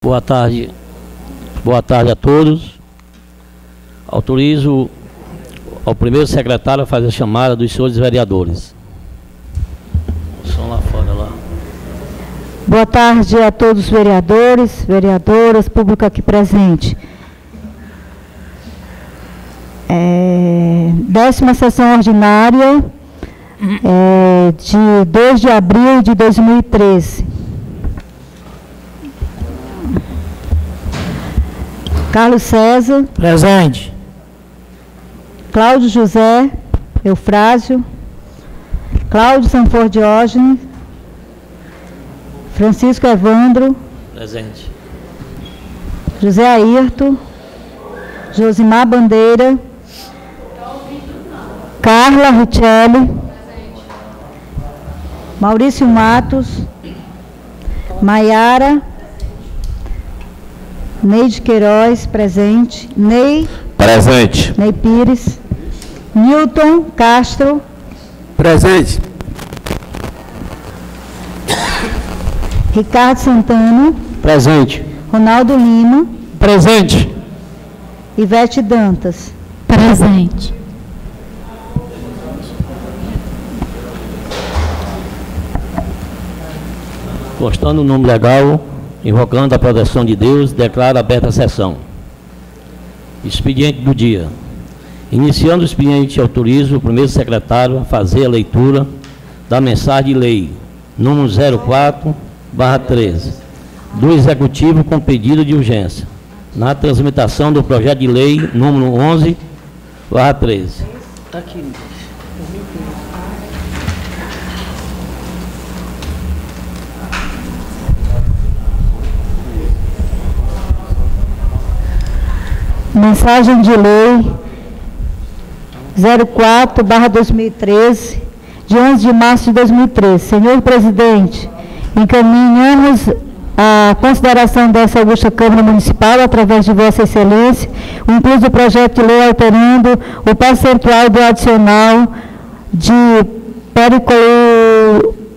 Boa tarde a todos. Autorizo ao primeiro secretário a fazer a chamada dos senhores vereadores. São lá fora, lá. Boa tarde a todos os vereadores, vereadoras, público aqui presente. 10ª sessão ordinária de 2 de abril de 2013. Carlos César. Presente. Cláudio José Eufrásio. Cláudio Sanfor Diógenes. Francisco Evandro. Presente. José Ayrton. Josimar Bandeira. Carla Richelli. Maurício Matos. Maiara. Neide Queiroz, presente. Ney. Presente. Ney Pires. Newton Castro. Presente. Ricardo Santana. Presente. Ronaldo Lima. Presente. Ivete Dantas. Presente. Constando o nome legal, invocando a proteção de Deus, declaro aberta a sessão. Expediente do dia. Iniciando o expediente, autorizo o primeiro secretário a fazer a leitura da mensagem de lei número 04/13 do Executivo com pedido de urgência na transmissão do projeto de lei número 11/13. Está aqui. Mensagem de lei 04/2013, de 11 de março de 2013. Senhor presidente, encaminhamos a consideração dessa augusta Câmara Municipal, através de Vossa Excelência, o incluso do projeto de lei alterando o percentual do adicional de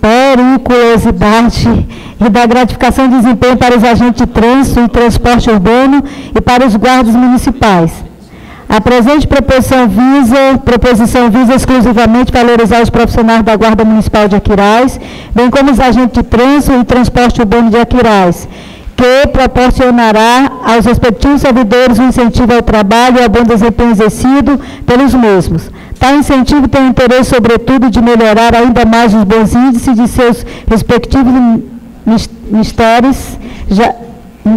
periculosidade e da gratificação de desempenho para os agentes de trânsito e transporte urbano e para os guardas municipais. A presente proposição visa exclusivamente valorizar os profissionais da Guarda Municipal de Aquiraz, bem como os agentes de trânsito e transporte urbano de Aquiraz, que proporcionará aos respectivos servidores um incentivo ao trabalho e ao bom desempenho exercido pelos mesmos. Tal incentivo tem o interesse, sobretudo, de melhorar ainda mais os bons índices de seus respectivos ministérios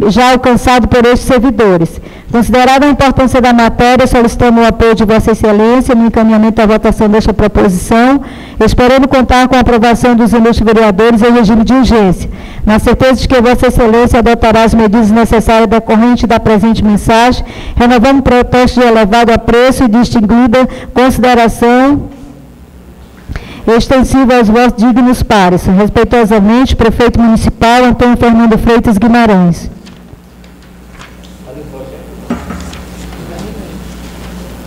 já alcançado por estes servidores. Considerada a importância da matéria, solicitamos o apoio de Vossa Excelência no encaminhamento da votação desta proposição, esperando contar com a aprovação dos ilustres vereadores em regime de urgência, na certeza de que Vossa Excelência adotará as medidas necessárias decorrentes da presente mensagem, renovando o protesto de elevado apreço e distinguida consideração extensiva aos vossos dignos pares. Respeitosamente, Prefeito Municipal Antônio Fernando Freitas Guimarães.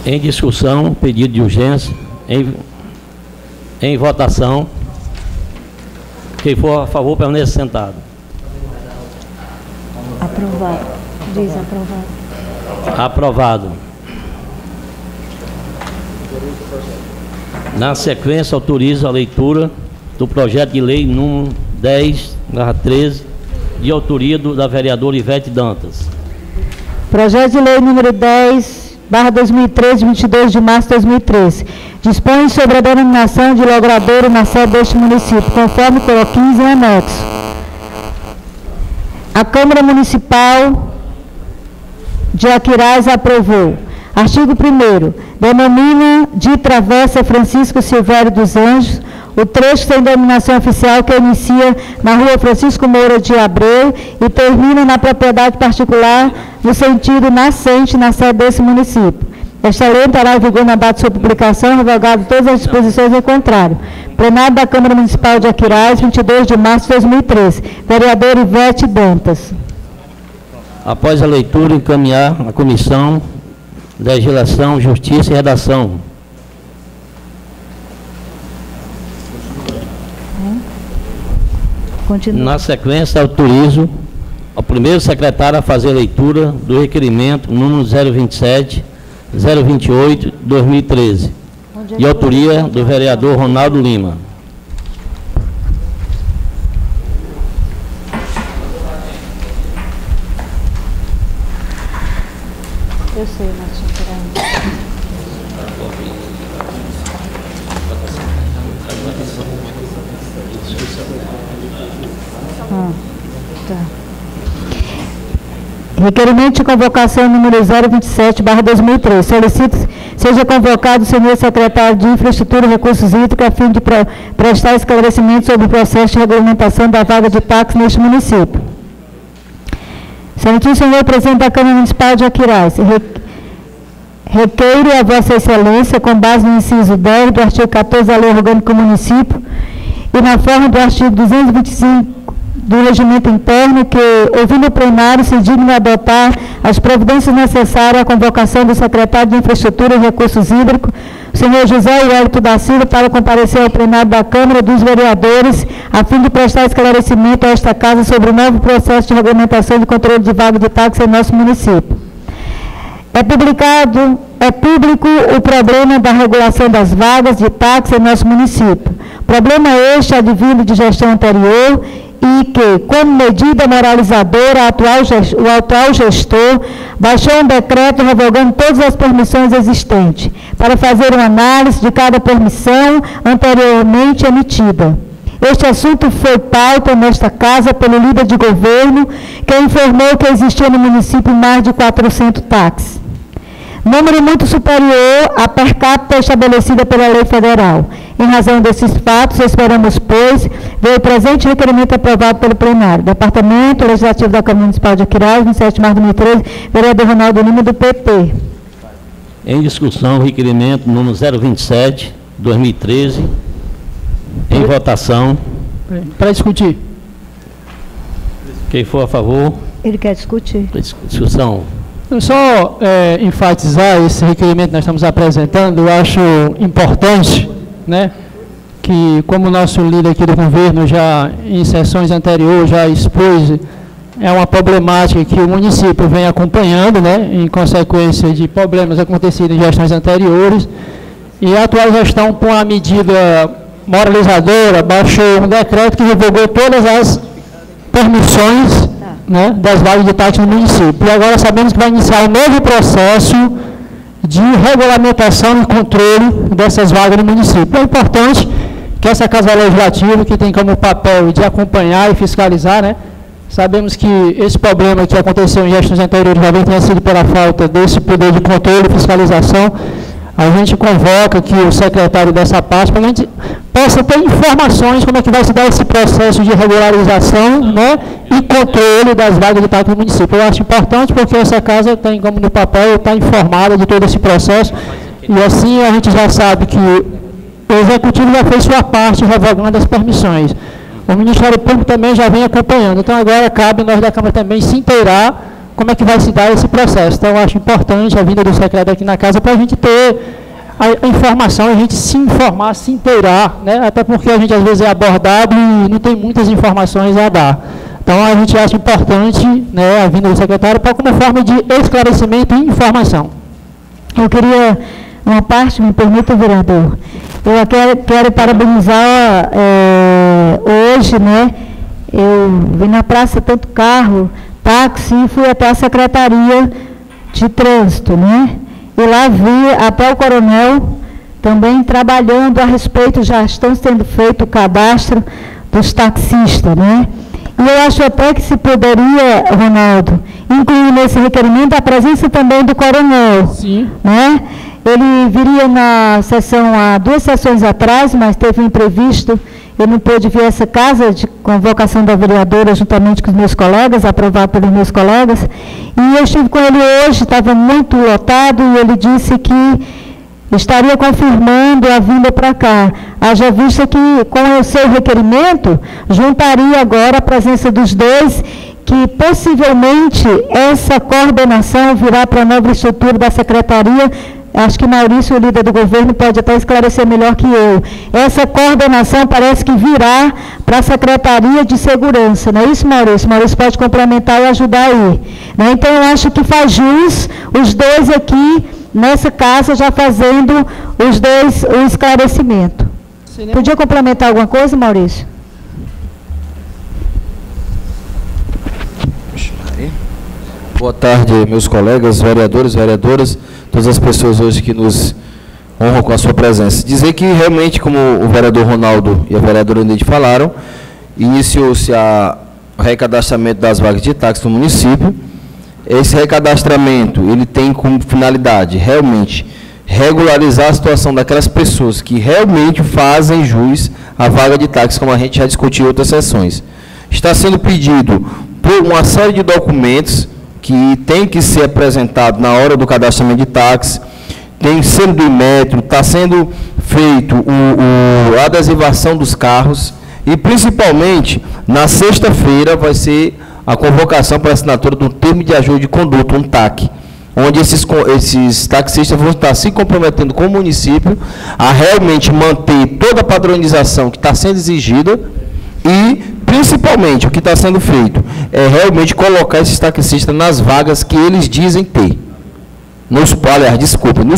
Em discussão, pedido de urgência, em votação. Quem for a favor, permaneça sentado. Aprovado. Diz aprovado. Aprovado. Na sequência, autorizo a leitura do projeto de lei número 10/13, de autoria da vereadora Ivete Dantas. Projeto de lei número 10/2013, 22 de março de 2013. Dispõe sobre a denominação de logradouro na sede deste município, conforme pelo 15 em anexo. A Câmara Municipal de Aquiraz aprovou. Artigo 1º. Denomina de Travessa Francisco Silvério dos Anjos o trecho sem denominação oficial que inicia na rua Francisco Moura de Abreu e termina na propriedade particular no sentido nascente na sede desse município. Esta lei entrará em vigor na data de sua publicação, revogado todas as disposições ao contrário. Plenário da Câmara Municipal de Aquiraz, 22 de março de 2013. Vereador Ivete Dantas. Após a leitura, encaminhar a Comissão Legislação, Justiça e Redação. Continua. Na sequência, autorizo ao primeiro secretário a fazer a leitura do requerimento número 027-028-2013, de autoria do vereador Ronaldo Lima. Eu sei, Martinho, tá. Requerimento de convocação número 027/2013. Solicito seja convocado o senhor secretário de Infraestrutura e Recursos Hídricos a fim de prestar esclarecimento sobre o processo de regulamentação da vaga de táxi neste município. Excelentíssimo senhor presidente da Câmara Municipal de Aquiraz, requeiro a Vossa Excelência, com base no inciso 10 do artigo 14 da Lei Orgânica do Município e na forma do artigo 225 do Regimento Interno, que, ouvindo o plenário, se digne adotar as providências necessárias à convocação do secretário de Infraestrutura e Recursos Hídricos, o senhor José Hélito da Silva, para comparecer ao plenário da Câmara dos Vereadores, a fim de prestar esclarecimento a esta Casa sobre o novo processo de regulamentação de controle de vaga de táxi em nosso município. É público o problema da regulação das vagas de táxi em nosso município. Problema este advindo de gestão anterior e que, como medida moralizadora, o atual gestor baixou um decreto revogando todas as permissões existentes, para fazer uma análise de cada permissão anteriormente emitida. Este assunto foi pauta nesta Casa pelo líder de governo, que informou que existia no município mais de 400 táxis. Número muito superior à per capita estabelecida pela lei federal. Em razão desses fatos, esperamos, pois, ver o presente requerimento aprovado pelo plenário. Departamento Legislativo da Câmara Municipal de Aquiraz, 27 de março de 2013, vereador Ronaldo Lima, do PP. Em discussão, o requerimento número 027-2013, em votação. Para discutir. Quem for a favor? Ele quer discutir. Discussão. Só enfatizar esse requerimento que nós estamos apresentando, eu acho importante, né, que como o nosso líder aqui do governo já em sessões anteriores já expôs, é uma problemática que o município vem acompanhando, né, em consequência de problemas acontecidos em gestões anteriores, e a atual gestão, com a medida moralizadora, baixou um decreto que revogou todas as permissões, né, das vagas de táxi no município. E agora sabemos que vai iniciar um novo processo de regulamentação e controle dessas vagas no município. É importante que essa Casa Legislativa, que tem como papel de acompanhar e fiscalizar, né, sabemos que esse problema que aconteceu em gestões anteriores já tenha sido pela falta desse poder de controle e fiscalização. A gente convoca aqui o secretário dessa parte para que a gente possa ter informações como é que vai se dar esse processo de regularização, né, e controle das vagas de táxi no município. Eu acho importante porque essa Casa tem como no papel estar informada de todo esse processo e assim a gente já sabe que o Executivo já fez sua parte revogando as permissões. O Ministério Público também já vem acompanhando. Então agora cabe nós da Câmara também se inteirar como é que vai se dar esse processo. Então, eu acho importante a vinda do secretário aqui na Casa para a gente ter a informação, a gente se informar, se inteirar, né? Até porque a gente às vezes é abordado e não tem muitas informações a dar. Então, a gente acha importante, né, a vinda do secretário para como forma de esclarecimento e informação. Eu queria uma parte, me permita, vereador. Eu quero parabenizar hoje, né? Eu vi na praça tanto carro, táxi, e fui até a Secretaria de Trânsito, né? E lá vi até o coronel também trabalhando a respeito, já estão sendo feito o cadastro dos taxistas, né? E eu acho até que se poderia, Ronaldo, incluir nesse requerimento a presença também do coronel. Sim. Né? Ele viria na sessão há 2 sessões atrás, mas teve um imprevisto. Eu não pude vir a essa Casa de convocação da vereadora juntamente com os meus colegas, aprovado pelos meus colegas. E eu estive com ele hoje, estava muito lotado, e ele disse que estaria confirmando a vinda para cá. Haja vista que, com o seu requerimento, juntaria agora a presença dos dois, que possivelmente essa coordenação virá para a nova estrutura da Secretaria acho que Maurício, o líder do governo, pode até esclarecer melhor que eu. Essa coordenação parece que virá para a Secretaria de Segurança, não é isso, Maurício? Maurício pode complementar e ajudar aí. Né? Então, eu acho que faz jus os dois aqui, nessa casa, já fazendo os dois o esclarecimento. Podia complementar alguma coisa, Maurício? Boa tarde, meus colegas, vereadores, vereadoras, todas as pessoas hoje que nos honram com a sua presença. Dizer que realmente, como o vereador Ronaldo e a vereadora Neide falaram, iniciou-se o recadastramento das vagas de táxi no município. Esse recadastramento, ele tem como finalidade, realmente, regularizar a situação daquelas pessoas que realmente fazem jus à vaga de táxi, como a gente já discutiu em outras sessões. Está sendo pedido por uma série de documentos que tem que ser apresentado na hora do cadastramento de táxi, tem sendo do Inmetro, está sendo feito a adesivação dos carros e, principalmente, na sexta-feira vai ser a convocação para a assinatura do termo de ajuda de conduta, um TAC, onde esses taxistas vão estar se comprometendo com o município a realmente manter toda a padronização que está sendo exigida e, principalmente, o que está sendo feito é realmente colocar esses taxistas nas vagas que eles dizem ter. Nos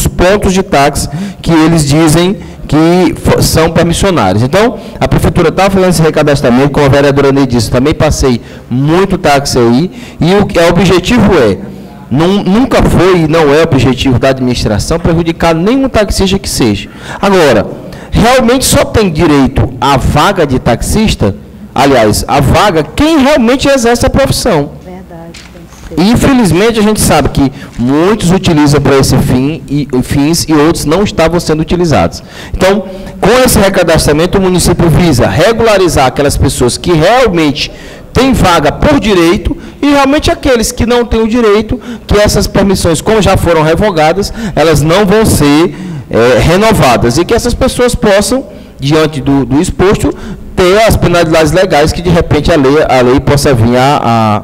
pontos de táxi que eles dizem que são permissionários. Então, a Prefeitura está fazendo esse recadastramento, como a vereadora Neide disse, também passei muito táxi aí, e o objetivo nunca foi e não é objetivo da administração prejudicar nenhum taxista que seja. Agora, realmente só tem direito à vaga de taxista, aliás, a vaga quem realmente exerce a profissão. E, infelizmente, a gente sabe que muitos utilizam para esse fins e outros não estavam sendo utilizados. Então, com esse recadastramento, o município visa regularizar aquelas pessoas que realmente têm vaga por direito e realmente aqueles que não têm o direito, que essas permissões, como já foram revogadas, elas não vão ser renovadas e que essas pessoas possam, diante do exposto, ter as penalidades legais que, de repente, a lei possa vir a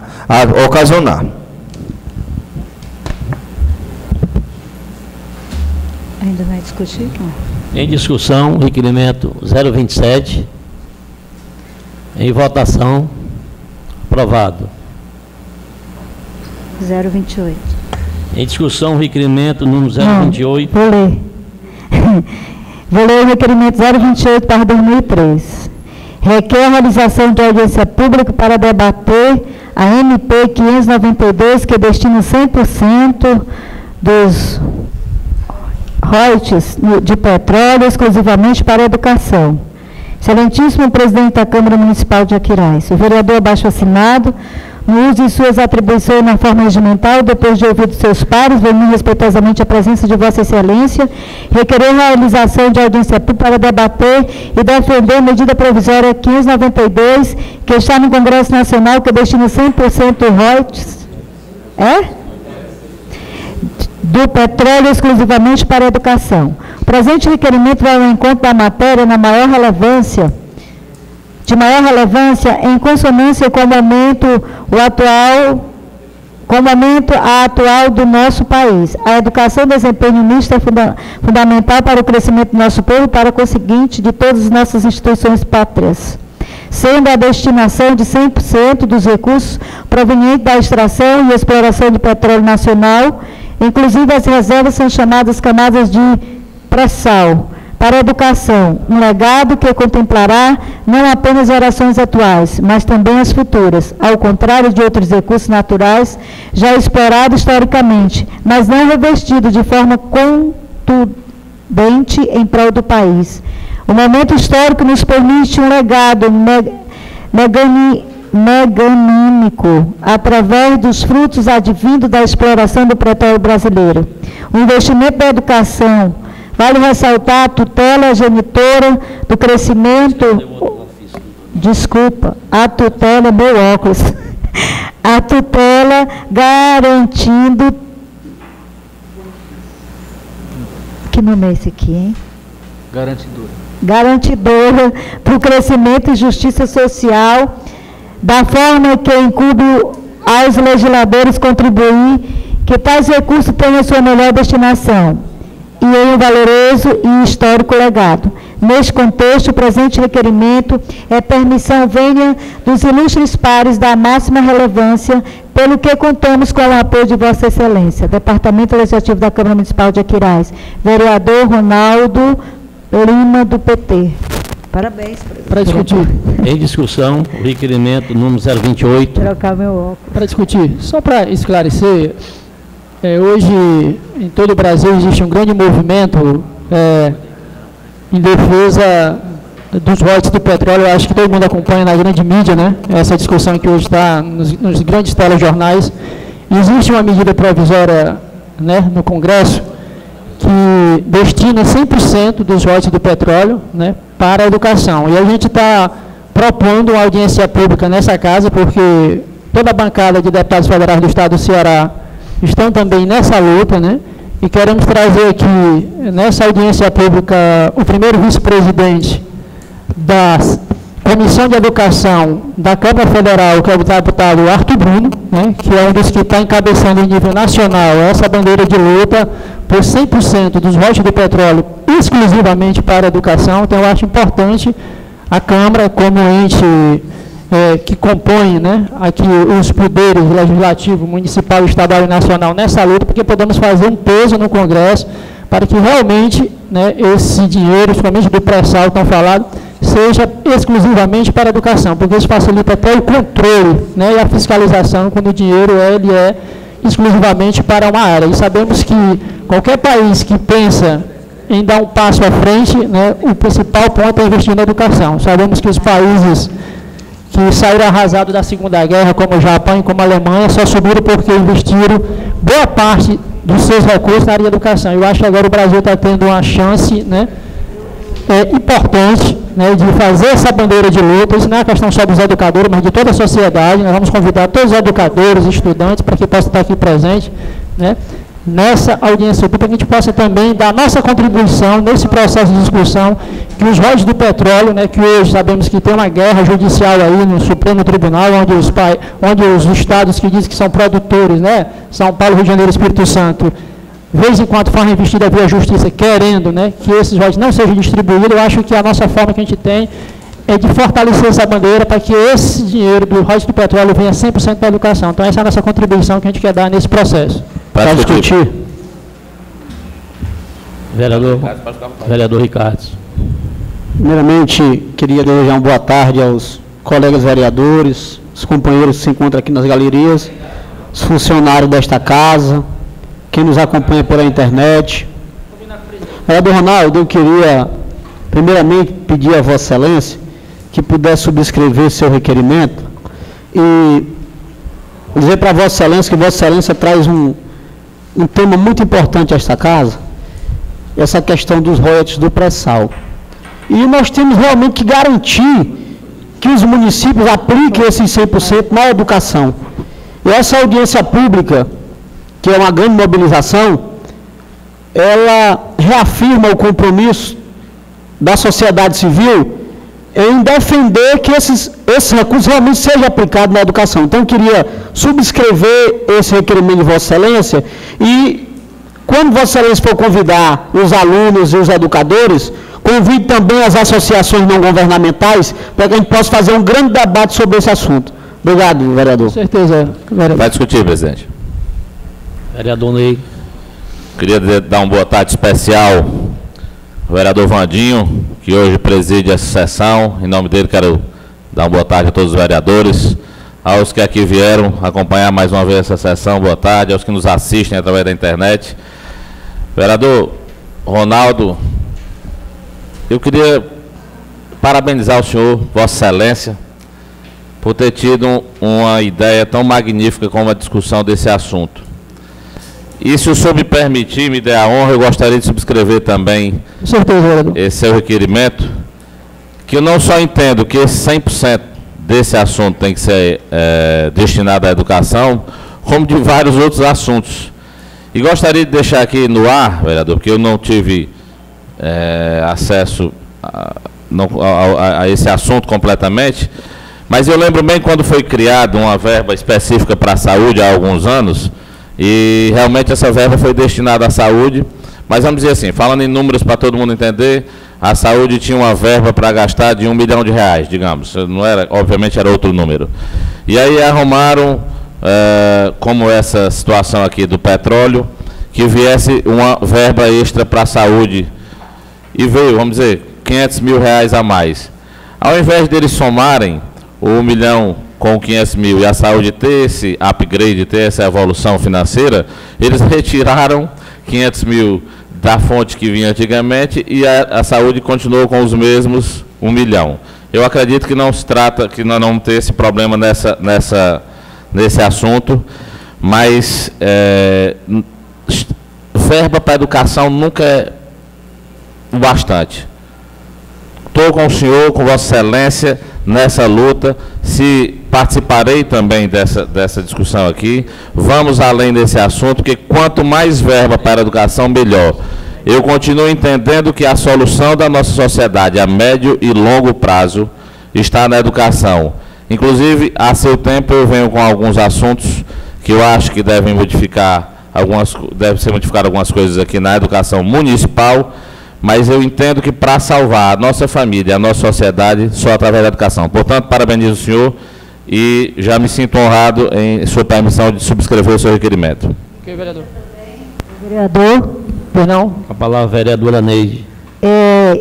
ocasionar. Ainda vai discutir? Em discussão, requerimento 027. Em votação. Aprovado. 028. Em discussão, requerimento número 028. Vou ler. Vou ler o requerimento 028 para 2003. Requer a realização de audiência pública para debater a MP 592, que destina 100% dos royalties de petróleo exclusivamente para a educação. Excelentíssimo presidente da Câmara Municipal de Aquiraz, o vereador abaixo assinado, no uso de suas atribuições na forma regimental, depois de ouvir seus pares, venho respeitosamente a presença de Vossa Excelência, requerer a realização de audiência pública para debater e defender a medida provisória 592, que está no Congresso Nacional, que destina 100% royalties do petróleo exclusivamente para a educação. O presente requerimento vai ao encontro da matéria de maior relevância, em consonância com o momento atual do nosso país. A educação desempenha um nicho fundamental para o crescimento do nosso povo e para o conseguinte de todas as nossas instituições pátrias, sendo a destinação de 100% dos recursos provenientes da extração e exploração de petróleo nacional, inclusive as reservas são chamadas camadas de pré-sal, para a educação, um legado que contemplará não apenas gerações atuais, mas também as futuras, ao contrário de outros recursos naturais já explorados historicamente, mas não revestidos de forma contundente em prol do país. O momento histórico nos permite um legado meganímico, através dos frutos advindos da exploração do petróleo brasileiro. O investimento da educação, vale ressaltar a tutela genitora do crescimento, a tutela, meu óculos, a tutela garantindo, que nome é esse aqui, hein? Garantidora para o crescimento e justiça social, da forma que incumbe aos legisladores contribuir que tais recursos tenham sua melhor destinação. e em um valoroso e histórico legado. Neste contexto, o presente requerimento é permissão vênia dos ilustres pares da máxima relevância, pelo que contamos com o apoio de Vossa Excelência, Departamento Legislativo da Câmara Municipal de Aquiraz, vereador Ronaldo Lima, do PT. Parabéns. Para discutir. Em discussão, o requerimento número 028. Trocar meu óculos. Para discutir, só para esclarecer, hoje em todo o Brasil existe um grande movimento em defesa dos royalties do petróleo. Eu acho que todo mundo acompanha na grande mídia, né? Essa discussão que hoje está nos grandes telejornais. Existe uma medida provisória, né, no Congresso que destina 100% dos royalties do petróleo, né, para a educação. E a gente está propondo uma audiência pública nessa casa, porque toda a bancada de deputados federais do Estado do Ceará estão também nessa luta, né? E queremos trazer aqui, nessa audiência pública, o primeiro vice-presidente da Comissão de Educação da Câmara Federal, que é o deputado Arthur Bruno, né, que é um dos que está encabeçando em nível nacional essa bandeira de luta por 100% dos royalties do petróleo exclusivamente para a educação. Então, eu acho importante a Câmara, como ente que compõe, né, aqui os poderes legislativo, municipal, estadual e nacional nessa luta, porque podemos fazer um peso no Congresso para que realmente, né, esse dinheiro, principalmente do pré-sal tão falado, seja exclusivamente para a educação, porque isso facilita até o controle, né, e a fiscalização quando o dinheiro ele é exclusivamente para uma área. E sabemos que qualquer país que pensa em dar um passo à frente, né, o principal ponto é investir na educação. Sabemos que os países que saíram arrasados da Segunda Guerra, como o Japão e como a Alemanha, só subiram porque investiram boa parte dos seus recursos na área de educação. Eu acho que agora o Brasil está tendo uma chance, né, importante, né, de fazer essa bandeira de luta. Isso não é uma questão só dos educadores, mas de toda a sociedade. Nós vamos convidar todos os educadores, estudantes, para que possam estar aqui presentes, né, nessa audiência pública, para que a gente possa também dar nossa contribuição nesse processo de discussão, que os royalties do petróleo, né, que hoje sabemos que tem uma guerra judicial aí no Supremo Tribunal, onde os estados que dizem que são produtores, né, São Paulo, Rio de Janeiro e Espírito Santo, de vez em quando forma investida via justiça, querendo, né, que esses royalties não sejam distribuídos. Eu acho que a nossa forma que a gente tem é de fortalecer essa bandeira para que esse dinheiro do royalties do petróleo venha 100% para a educação. Então, essa é a nossa contribuição que a gente quer dar nesse processo. Para discutir. Vereador Ricardo. Primeiramente, queria desejar uma boa tarde aos colegas vereadores, os companheiros que se encontram aqui nas galerias, os funcionários desta casa, quem nos acompanha pela internet. Vereador Ronaldo, eu queria, primeiramente, pedir a Vossa Excelência que pudesse subscrever seu requerimento e dizer para Vossa Excelência que Vossa Excelência traz um tema muito importante a esta casa, essa questão dos royalties do pré-sal. E nós temos realmente que garantir que os municípios apliquem esses 100% na educação. E essa audiência pública, que é uma grande mobilização, ela reafirma o compromisso da sociedade civil em defender que esses recursos realmente sejam aplicados na educação. Então, eu queria subscrever esse requerimento de Vossa Excelência e, quando Vossa Excelência for convidar os alunos e os educadores, convide também as associações não governamentais para que a gente possa fazer um grande debate sobre esse assunto. Obrigado, vereador. Com certeza, vereador. Vai discutir, presidente. Vereador Ney. Queria dar uma boa tarde especial ao vereador Vandinho, que hoje preside essa sessão. Em nome dele, quero dar uma boa tarde a todos os vereadores, aos que aqui vieram acompanhar mais uma vez essa sessão, boa tarde, aos que nos assistem através da internet. Vereador Ronaldo, eu queria parabenizar o senhor, Vossa Excelência, por ter tido uma ideia tão magnífica como a discussão desse assunto. E se o senhor me permitir, me der a honra, eu gostaria de subscrever também esse seu requerimento, que eu não só entendo que esse 100% desse assunto tem que ser destinado à educação, como de vários outros assuntos. E gostaria de deixar aqui no ar, vereador, porque eu não tive acesso a esse assunto completamente, mas eu lembro bem quando foi criada uma verba específica para a saúde há alguns anos, e realmente essa verba foi destinada à saúde, Mas vamos dizer assim, falando em números para todo mundo entender, a saúde tinha uma verba para gastar de R$1 milhão, digamos. Não era, obviamente era outro número. E aí arrumaram, como essa situação aqui do petróleo, que viesse uma verba extra para a saúde. E veio, vamos dizer, R$500 mil a mais. Ao invés deles somarem o 1 milhão com 500 mil e a saúde ter esse upgrade, ter essa evolução financeira, eles retiraram 500 mil da fonte que vinha antigamente e a saúde continuou com os mesmos 1 milhão. Eu acredito que não se trata, que nós não vamos ter esse problema nesse assunto, mas verba para a educação nunca é o bastante. Estou com o senhor, com Vossa Excelência, nessa luta, participarei também dessa discussão aqui, vamos além desse assunto, porque quanto mais verba para a educação, melhor. Eu continuo entendendo que a solução da nossa sociedade a médio e longo prazo está na educação. Inclusive, a seu tempo eu venho com alguns assuntos que eu acho que devem ser modificadas algumas coisas aqui na educação municipal, mas eu entendo que para salvar a nossa família, a nossa sociedade, só através da educação. Portanto, parabenizo o senhor e já me sinto honrado em sua permissão de subscrever o seu requerimento. Ok, vereador. Vereador. Perdão. A palavra, vereadora Neide.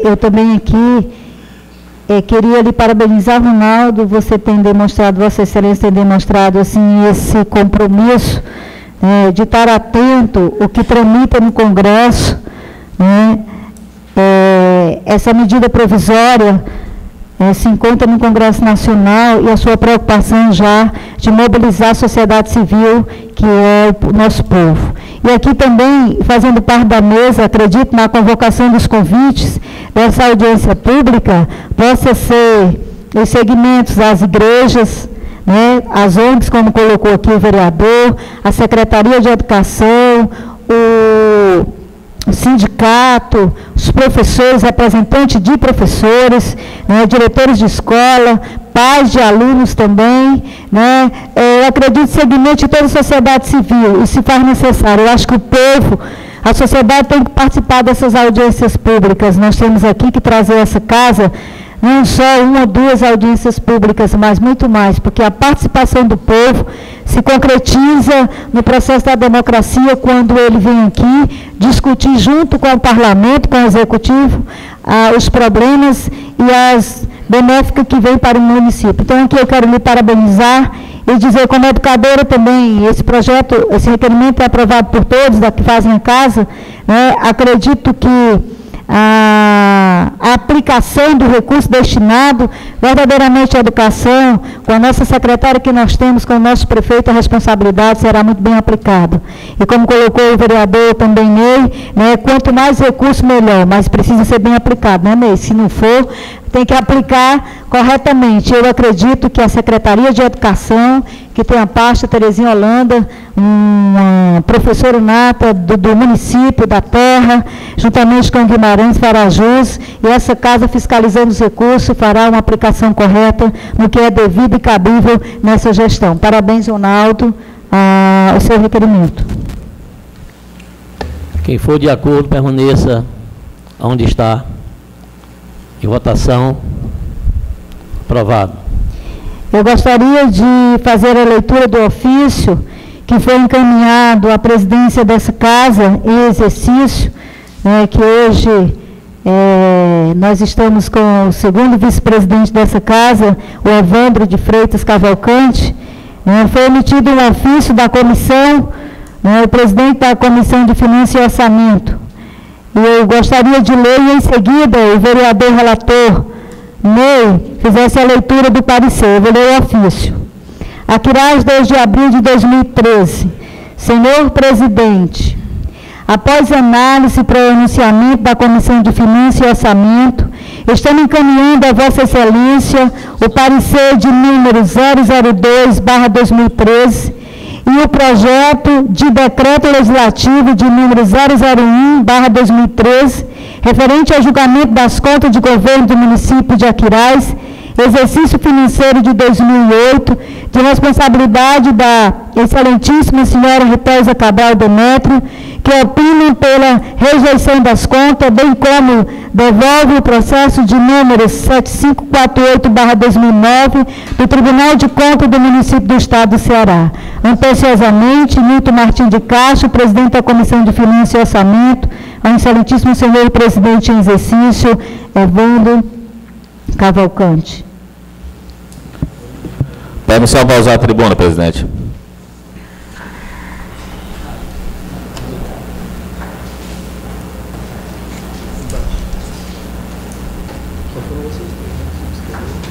Eu também aqui queria lhe parabenizar, Ronaldo, você tem demonstrado, Vossa Excelência tem demonstrado assim, esse compromisso de estar atento ao que tramita no Congresso, né? Essa medida provisória se encontra no Congresso Nacional e a sua preocupação já de mobilizar a sociedade civil, que é o nosso povo. E aqui também, fazendo parte da mesa, acredito na convocação dos convites dessa audiência pública, possa ser os segmentos às igrejas, né, as ONGs, como colocou aqui o vereador, a Secretaria de Educação, o sindicato, os professores, representantes de professores, né, diretores de escola, pais de alunos também, né, eu acredito segmente toda a sociedade civil, e se faz necessário, eu acho que o povo, a sociedade tem que participar dessas audiências públicas, nós temos aqui que trazer essa casa, não só uma ou duas audiências públicas, mas muito mais, porque a participação do povo se concretiza no processo da democracia quando ele vem aqui discutir junto com o parlamento, com o executivo, os problemas e as benéficas que vêm para o município. Então, aqui eu quero lhe parabenizar e dizer, como educadora também, esse projeto, esse requerimento é aprovado por todos que fazem a casa, né, acredito que a aplicação do recurso destinado verdadeiramente à educação, com a nossa secretária que nós temos, com o nosso prefeito, a responsabilidade será muito bem aplicada. E como colocou o vereador também, Ney, né, quanto mais recurso, melhor, mas precisa ser bem aplicado, né, Ney? Se não for, tem que aplicar corretamente. Eu acredito que a Secretaria de Educação, que tem a pasta Terezinha Holanda, uma professora nata do município, da terra, juntamente com Guimarães, Farajus, e essa casa fiscalizando os recursos, fará uma aplicação correta no que é devido e cabível nessa gestão. Parabéns, Ronaldo, ao seu requerimento. Quem for de acordo, permaneça onde está. Em votação. Aprovado. Eu gostaria de fazer a leitura do ofício que foi encaminhado à presidência dessa casa em exercício, né, que hoje nós estamos com o segundo vice-presidente dessa casa, o Evandro de Freitas Cavalcante. Foi emitido um ofício da comissão, o presidente da Comissão de Finanças e Orçamento. E eu gostaria de ler e, em seguida, o vereador relator Ney fizesse a leitura do parecer. Eu vou ler o ofício. Aquiraz, 2 de abril de 2013. Senhor presidente, após análise e pronunciamento da Comissão de Finanças e Orçamento, estamos encaminhando a Vossa Excelência o parecer de número 002/2013 e o projeto de decreto legislativo de número 001/2013, referente ao julgamento das contas de governo do município de Aquiraz, exercício financeiro de 2008, de responsabilidade da excelentíssima senhora Ritelza Cabral Demétrio, que opinam pela rejeição das contas, bem como devolve o processo de número 7548/2009 do Tribunal de Contas do município do Estado do Ceará. Anteciosamente, Nilton Martins de Castro, presidente da Comissão de Finanças e Orçamento, ao excelentíssimo senhor presidente em exercício, Evandro Cavalcante. Permissão para usar a tribuna, presidente.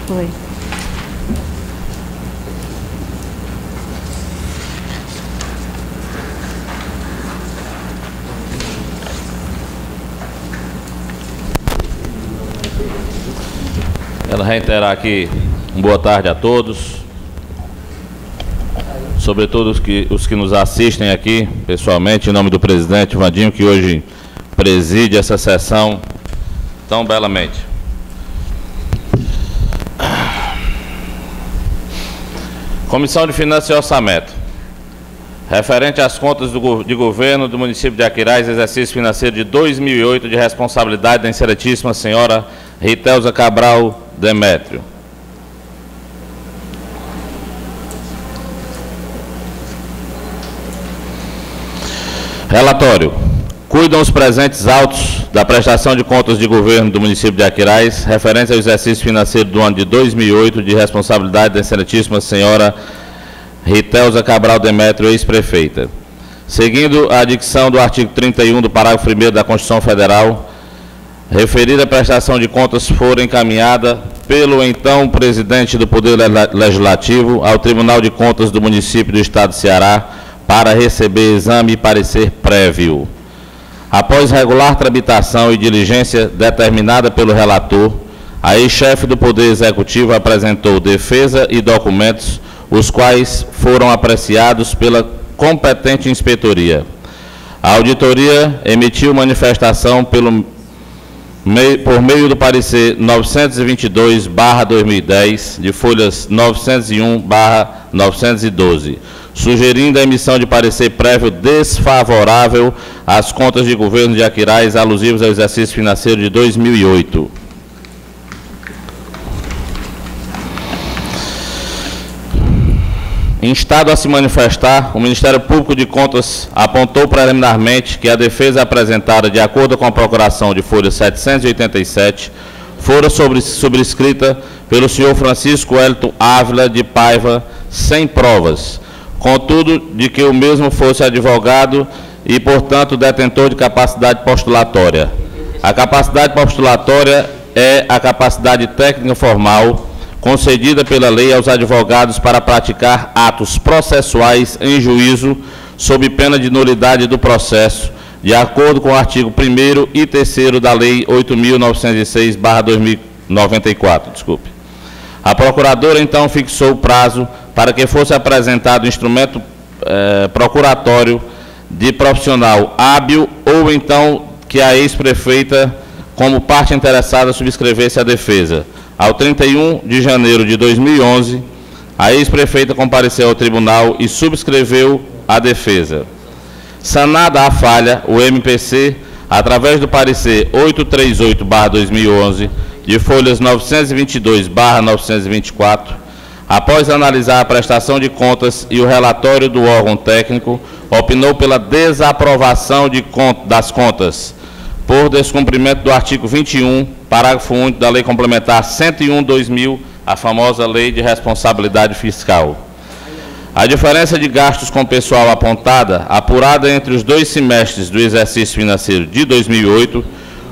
Foi. Quero reiterar aqui boa tarde a todos, sobretudo os que nos assistem aqui pessoalmente, em nome do presidente Vandinho, que hoje preside essa sessão tão belamente. Comissão de Finanças e Orçamento. Referente às contas de governo do município de Aquiraz, exercício financeiro de 2008, de responsabilidade da excelentíssima senhora Ritelza Cabral Demétrio. Relatório. Cuidam os presentes autos da prestação de contas de governo do município de Aquiraz, referentes ao exercício financeiro do ano de 2008, de responsabilidade da excelentíssima senhora Ritelza Cabral Demétrio, ex-prefeita. Seguindo a dicção do artigo 31 do parágrafo 1º da Constituição Federal, referida prestação de contas for encaminhada pelo então presidente do Poder Legislativo ao Tribunal de Contas do município do Estado de Ceará para receber exame e parecer prévio. Após regular tramitação e diligência determinada pelo relator, a ex-chefe do Poder Executivo apresentou defesa e documentos, os quais foram apreciados pela competente inspetoria. A auditoria emitiu manifestação por meio do parecer 922/2010, de folhas 901/912, sugerindo a emissão de parecer prévio desfavorável às contas de governo de Aquiraz alusivas ao exercício financeiro de 2008. Instado a se manifestar, o Ministério Público de Contas apontou preliminarmente que a defesa apresentada de acordo com a procuração de folha 787 fora subscrita pelo senhor Francisco Wellington Ávila de Paiva sem provas, contudo de que o mesmo fosse advogado e, portanto, detentor de capacidade postulatória. A capacidade postulatória é a capacidade técnica formal concedida pela lei aos advogados para praticar atos processuais em juízo, sob pena de nulidade do processo, de acordo com o artigo 1º e 3º da Lei 8.906/94. A procuradora, então, fixou o prazo para que fosse apresentado instrumento procuratório de profissional hábil ou, então, que a ex-prefeita, como parte interessada, subscrevesse a defesa. Ao 31 de janeiro de 2011, a ex-prefeita compareceu ao tribunal e subscreveu a defesa. Sanada a falha, o MPC, através do parecer 838/2011, de folhas 922/924, após analisar a prestação de contas e o relatório do órgão técnico, opinou pela desaprovação das contas, por descumprimento do artigo 21, parágrafo único da Lei Complementar 101/2000, a famosa Lei de Responsabilidade Fiscal. A diferença de gastos com pessoal apontada, apurada entre os 2 semestres do exercício financeiro de 2008,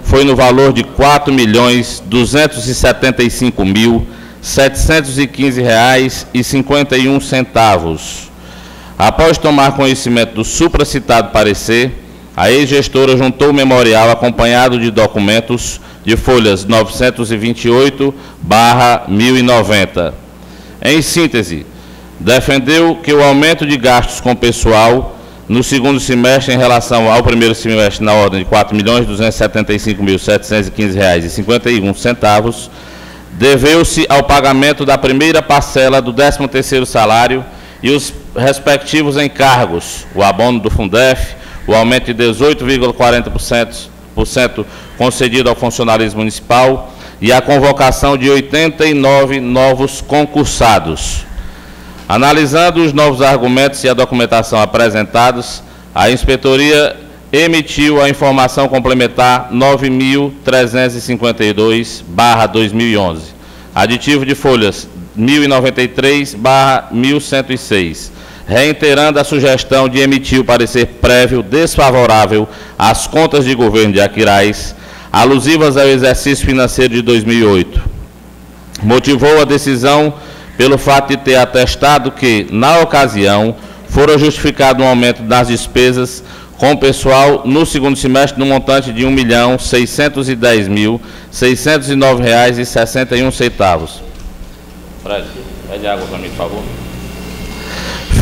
foi no valor de R$ 4.275.715,51. Após tomar conhecimento do supracitado parecer, a ex-gestora juntou o memorial acompanhado de documentos de folhas 928/1090. Em síntese, defendeu que o aumento de gastos com pessoal no segundo semestre em relação ao primeiro semestre na ordem de R$ 4.275.715,51 deveu-se ao pagamento da primeira parcela do 13º salário e os respectivos encargos, o abono do Fundef, o aumento de 18,40% concedido ao funcionalismo municipal e a convocação de 89 novos concursados. Analisando os novos argumentos e a documentação apresentados, a inspetoria emitiu a informação complementar 9.352/2011, aditivo de folhas 1093/1106, reiterando a sugestão de emitir o parecer prévio desfavorável às contas de governo de Aquiraz, alusivas ao exercício financeiro de 2008. Motivou a decisão pelo fato de ter atestado que, na ocasião, fora justificado um aumento das despesas com o pessoal no segundo semestre no montante de R$ 1.610.609,61. Fred, pede água para mim, por favor.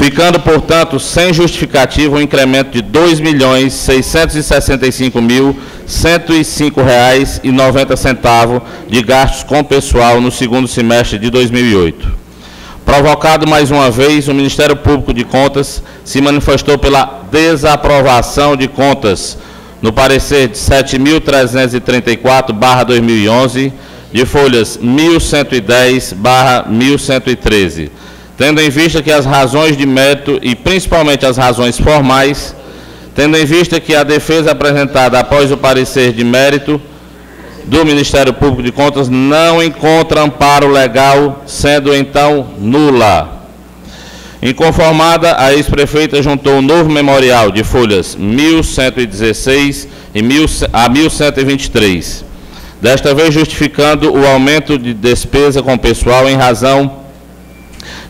Ficando, portanto, sem justificativa um incremento de R$ 2.665.105,90 de gastos com pessoal no segundo semestre de 2008. Provocado mais uma vez, o Ministério Público de Contas se manifestou pela desaprovação de contas no parecer de 7.334/2011, de folhas 1.110/1113, tendo em vista que as razões de mérito e principalmente as razões formais, tendo em vista que a defesa apresentada após o parecer de mérito do Ministério Público de Contas não encontra amparo legal, sendo então nula. Inconformada, a ex-prefeita juntou um novo memorial de folhas 1.116 a 1.123, desta vez justificando o aumento de despesa com pessoal em razão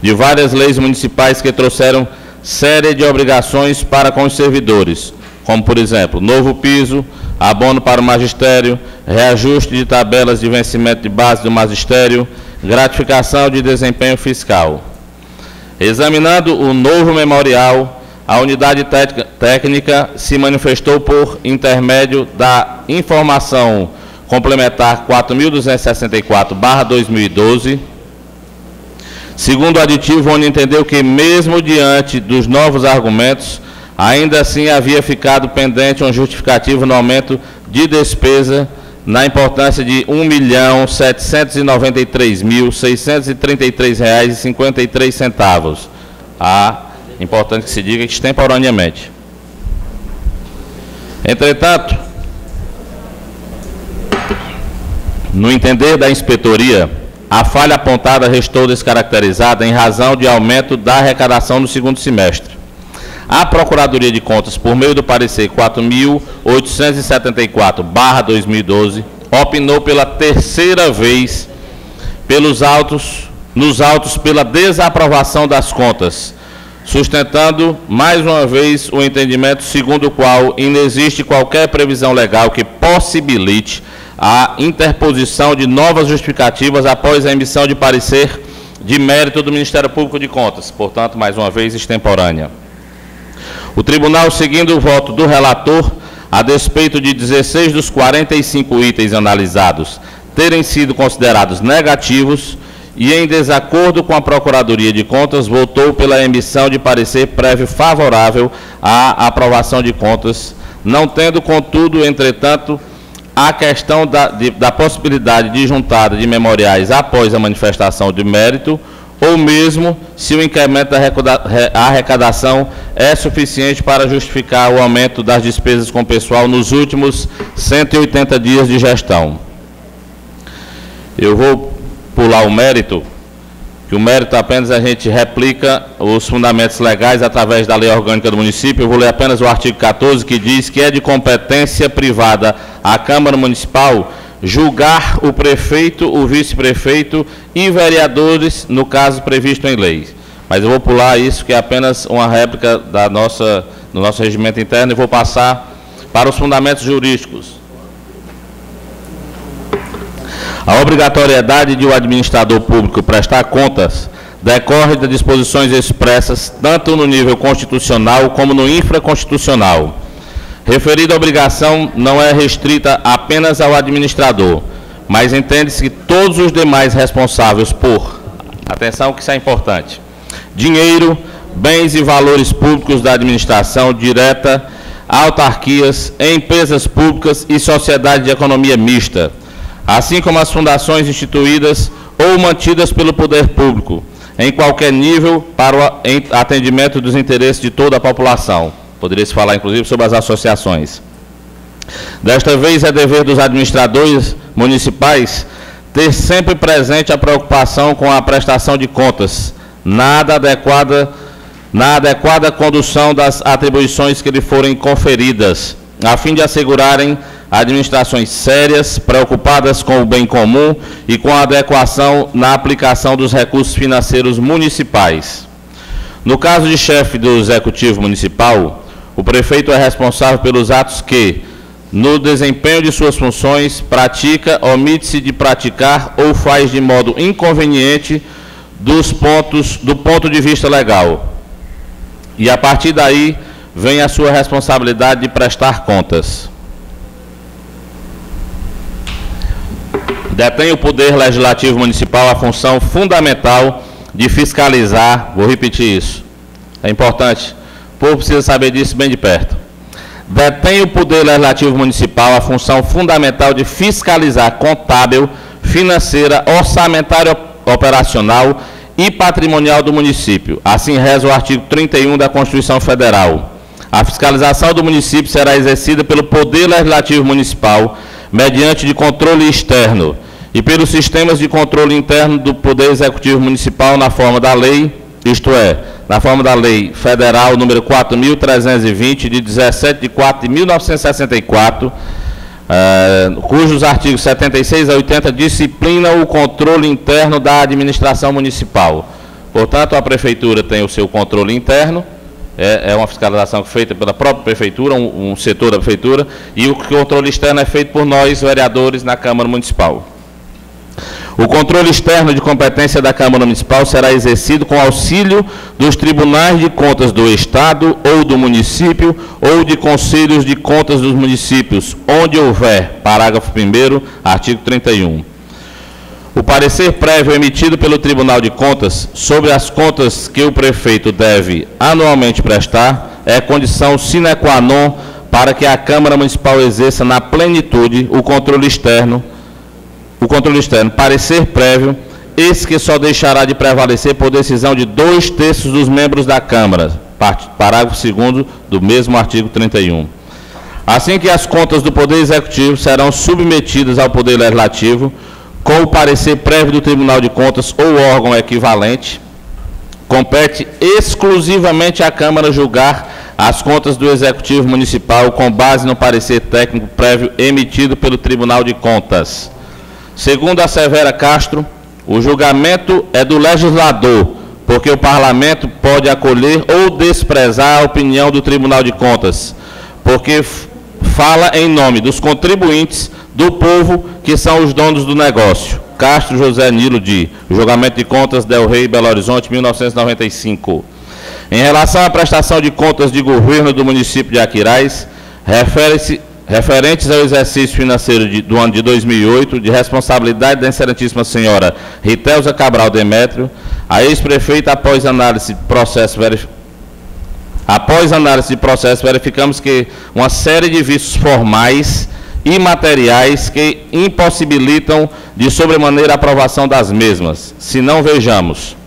de várias leis municipais que trouxeram série de obrigações para com os servidores, como, por exemplo, novo piso, abono para o magistério, reajuste de tabelas de vencimento de base do magistério, gratificação de desempenho fiscal. Examinando o novo memorial, a unidade técnica se manifestou por intermédio da informação complementar 4.264/2012, segundo o aditivo, onde entendeu que, mesmo diante dos novos argumentos, ainda assim havia ficado pendente um justificativo no aumento de despesa na importância de R$ 1.793.633,53. Importante que se diga extemporaneamente. Entretanto, no entender da inspetoria, a falha apontada restou descaracterizada em razão de aumento da arrecadação no segundo semestre. A Procuradoria de Contas, por meio do parecer 4.874/2012, opinou pela terceira vez nos autos pela desaprovação das contas, sustentando mais uma vez o entendimento segundo o qual inexiste qualquer previsão legal que possibilite a interposição de novas justificativas após a emissão de parecer de mérito do Ministério Público de Contas, portanto, mais uma vez, extemporânea. O tribunal, seguindo o voto do relator, a despeito de 16 dos 45 itens analisados terem sido considerados negativos e em desacordo com a Procuradoria de Contas, votou pela emissão de parecer prévio favorável à aprovação de contas, não tendo, contudo, entretanto, a questão da possibilidade de juntada de memoriais após a manifestação de mérito, ou mesmo se o incremento da arrecadação é suficiente para justificar o aumento das despesas com pessoal nos últimos 180 dias de gestão. Eu vou pular o mérito, que o mérito apenas a gente replica os fundamentos legais através da lei orgânica do município. Eu vou ler apenas o artigo 14, que diz que é de competência privada à Câmara Municipal julgar o prefeito, o vice-prefeito e vereadores, no caso previsto em lei. Mas eu vou pular isso, que é apenas uma réplica do nosso regimento interno, e vou passar para os fundamentos jurídicos. A obrigatoriedade de o administrador público prestar contas decorre das disposições expressas tanto no nível constitucional como no infraconstitucional. Referida obrigação não é restrita apenas ao administrador, mas entende-se que todos os demais responsáveis por, atenção que isso é importante, dinheiro, bens e valores públicos da administração direta, autarquias, empresas públicas e sociedade de economia mista, assim como as fundações instituídas ou mantidas pelo poder público, em qualquer nível, para o atendimento dos interesses de toda a população. Poderia-se falar, inclusive, sobre as associações. Desta vez, é dever dos administradores municipais ter sempre presente a preocupação com a prestação de contas, na adequada condução das atribuições que lhe forem conferidas, a fim de assegurarem administrações sérias, preocupadas com o bem comum e com a adequação na aplicação dos recursos financeiros municipais. No caso de chefe do Executivo Municipal, o prefeito é responsável pelos atos que, no desempenho de suas funções, pratica, omite-se de praticar ou faz de modo inconveniente do ponto de vista legal. E a partir daí vem a sua responsabilidade de prestar contas. Detém o Poder Legislativo Municipal a função fundamental de fiscalizar, vou repetir isso, é importante, o povo precisa saber disso bem de perto. Detém o Poder Legislativo Municipal a função fundamental de fiscalizar contábil, financeira, orçamentária, operacional e patrimonial do município. Assim reza o artigo 31 da Constituição Federal. A fiscalização do município será exercida pelo Poder Legislativo Municipal mediante de controle externo e pelos sistemas de controle interno do Poder Executivo Municipal na forma da lei, isto é, na forma da Lei Federal número 4.320, de 17 de 4 de 1964, cujos artigos 76 a 80 disciplinam o controle interno da administração municipal. Portanto, a Prefeitura tem o seu controle interno, é uma fiscalização feita pela própria Prefeitura, um setor da Prefeitura, e o controle externo é feito por nós, vereadores, na Câmara Municipal. O controle externo de competência da Câmara Municipal será exercido com auxílio dos tribunais de contas do Estado ou do município ou de conselhos de contas dos municípios, onde houver, parágrafo 1º, artigo 31. O parecer prévio emitido pelo Tribunal de Contas sobre as contas que o prefeito deve anualmente prestar é condição sine qua non para que a Câmara Municipal exerça na plenitude o controle externo, parecer prévio, esse que só deixará de prevalecer por decisão de 2/3 dos membros da Câmara, parágrafo 2º do mesmo artigo 31. Assim que as contas do Poder Executivo serão submetidas ao Poder Legislativo, com o parecer prévio do Tribunal de Contas ou órgão equivalente, compete exclusivamente à Câmara julgar as contas do Executivo Municipal com base no parecer técnico prévio emitido pelo Tribunal de Contas. Segundo a Severa Castro, o julgamento é do legislador, porque o Parlamento pode acolher ou desprezar a opinião do Tribunal de Contas, porque fala em nome dos contribuintes, do povo, que são os donos do negócio. Castro José Nilo de Julgamento de Contas, Del Rey, Belo Horizonte, 1995. Em relação à prestação de contas de governo do município de Aquiraz, referentes ao exercício financeiro do ano de 2008, de responsabilidade da excelentíssima senhora Ritelza Cabral Demétrio, a ex-prefeita, após análise de processo verificamos que uma série de vícios formais e materiais que impossibilitam de sobremaneira a aprovação das mesmas. Se não, vejamos.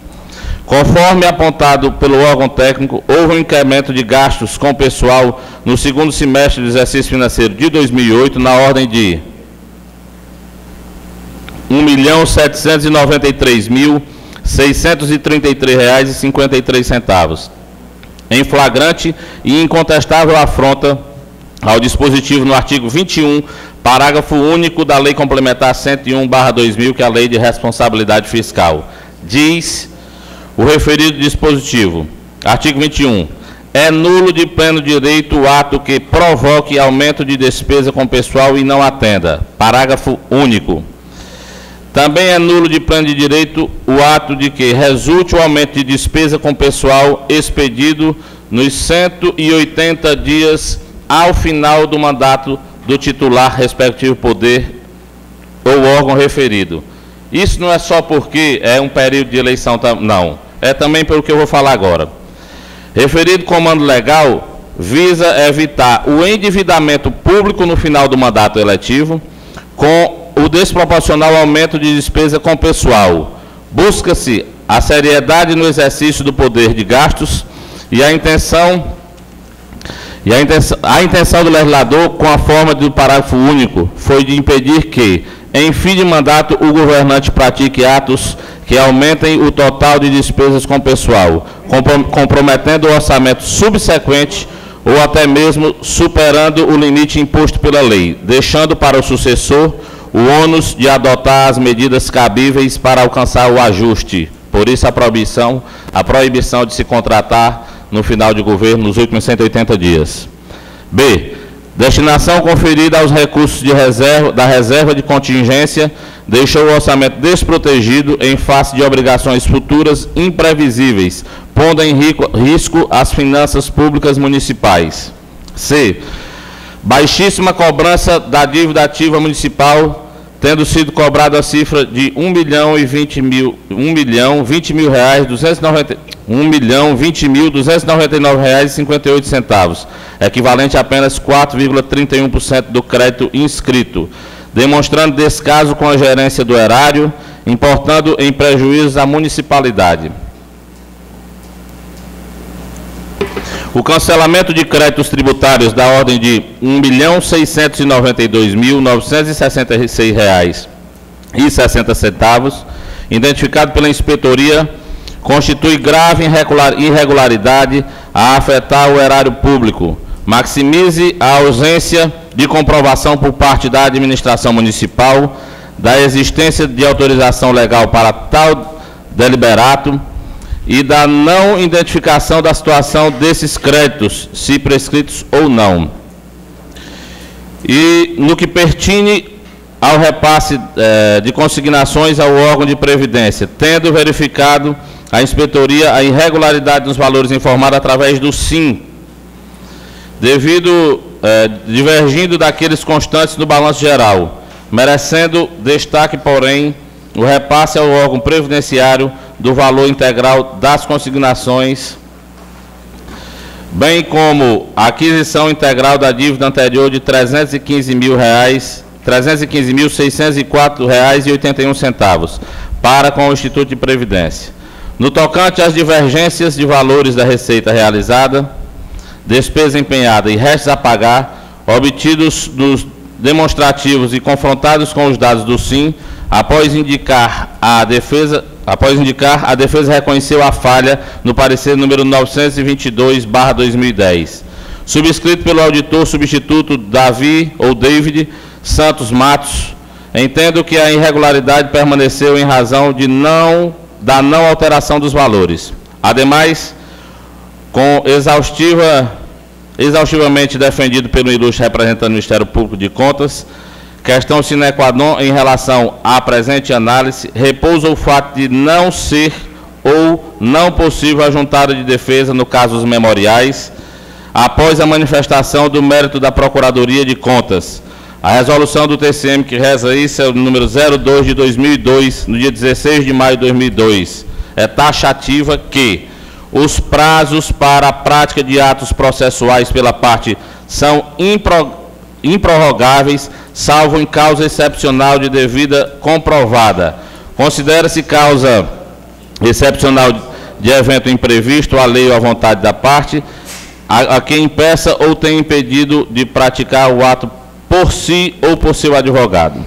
Conforme apontado pelo órgão técnico, houve um incremento de gastos com pessoal no segundo semestre do exercício financeiro de 2008, na ordem de R$ 1.793.633,53, em flagrante e incontestável afronta ao dispositivo no artigo 21, parágrafo único da Lei Complementar 101/2000, que é a Lei de Responsabilidade Fiscal. Diz o referido dispositivo, artigo 21, é nulo de pleno direito o ato que provoque aumento de despesa com pessoal e não atenda. Parágrafo único. Também é nulo de pleno de direito o ato de que resulte o aumento de despesa com pessoal expedido nos 180 dias ao final do mandato do titular, respectivo poder ou órgão referido. Isso não é só porque é um período de eleição, não. É também pelo que eu vou falar agora. Referido comando legal visa evitar o endividamento público no final do mandato eletivo com o desproporcional aumento de despesa com pessoal. Busca-se a seriedade no exercício do poder de gastos e a intenção do legislador, com a forma do parágrafo único, foi de impedir que, em fim de mandato, o governante pratique atos que aumentem o total de despesas com pessoal, comprometendo o orçamento subsequente ou até mesmo superando o limite imposto pela lei, deixando para o sucessor o ônus de adotar as medidas cabíveis para alcançar o ajuste. Por isso, a proibição de se contratar no final de governo nos últimos 180 dias. B. Destinação conferida aos recursos da reserva de contingência deixou o orçamento desprotegido em face de obrigações futuras imprevisíveis, pondo em risco as finanças públicas municipais. C. Baixíssima cobrança da dívida ativa municipal, tendo sido cobrada a cifra de R$1.020.299,58, equivalente a apenas 4,31% do crédito inscrito, demonstrando descaso com a gerência do erário, importando em prejuízos à municipalidade. O cancelamento de créditos tributários da ordem de R$1.692.966,60, identificado pela inspetoria, constitui grave irregularidade a afetar o erário público. Maximize a ausência de comprovação por parte da administração municipal da existência de autorização legal para tal deliberato e da não identificação da situação desses créditos, se prescritos ou não. E no que pertine ao repasse de consignações ao órgão de previdência, tendo verificado a inspetoria a irregularidade dos valores informados através do SIM, divergindo daqueles constantes no balanço geral, merecendo destaque, porém, o repasse ao órgão previdenciário do valor integral das consignações, bem como a aquisição integral da dívida anterior de R$315.604,81 para com o Instituto de Previdência. No tocante às divergências de valores da receita realizada, despesa empenhada e restos a pagar, obtidos dos demonstrativos e confrontados com os dados do SIM, após indicar, a defesa reconheceu a falha no parecer número 922/2010, subscrito pelo auditor substituto David Santos Matos. Entendo que a irregularidade permaneceu em razão da não alteração dos valores. Ademais, com exaustivamente defendido pelo ilustre representante do Ministério Público de Contas, questão sine qua non em relação à presente análise, repousa o fato de não ser ou não possível a juntada de defesa no caso dos memoriais, após a manifestação do mérito da Procuradoria de Contas. A resolução do TCM que reza isso é o número 02 de 2002, no dia 16 de maio de 2002. É taxativa que os prazos para a prática de atos processuais pela parte são improrrogáveis, salvo em causa excepcional de devida comprovada. Considera-se causa excepcional de evento imprevisto, a lei ou a vontade da parte, a quem impeça ou tenha impedido de praticar o ato por si ou por seu advogado.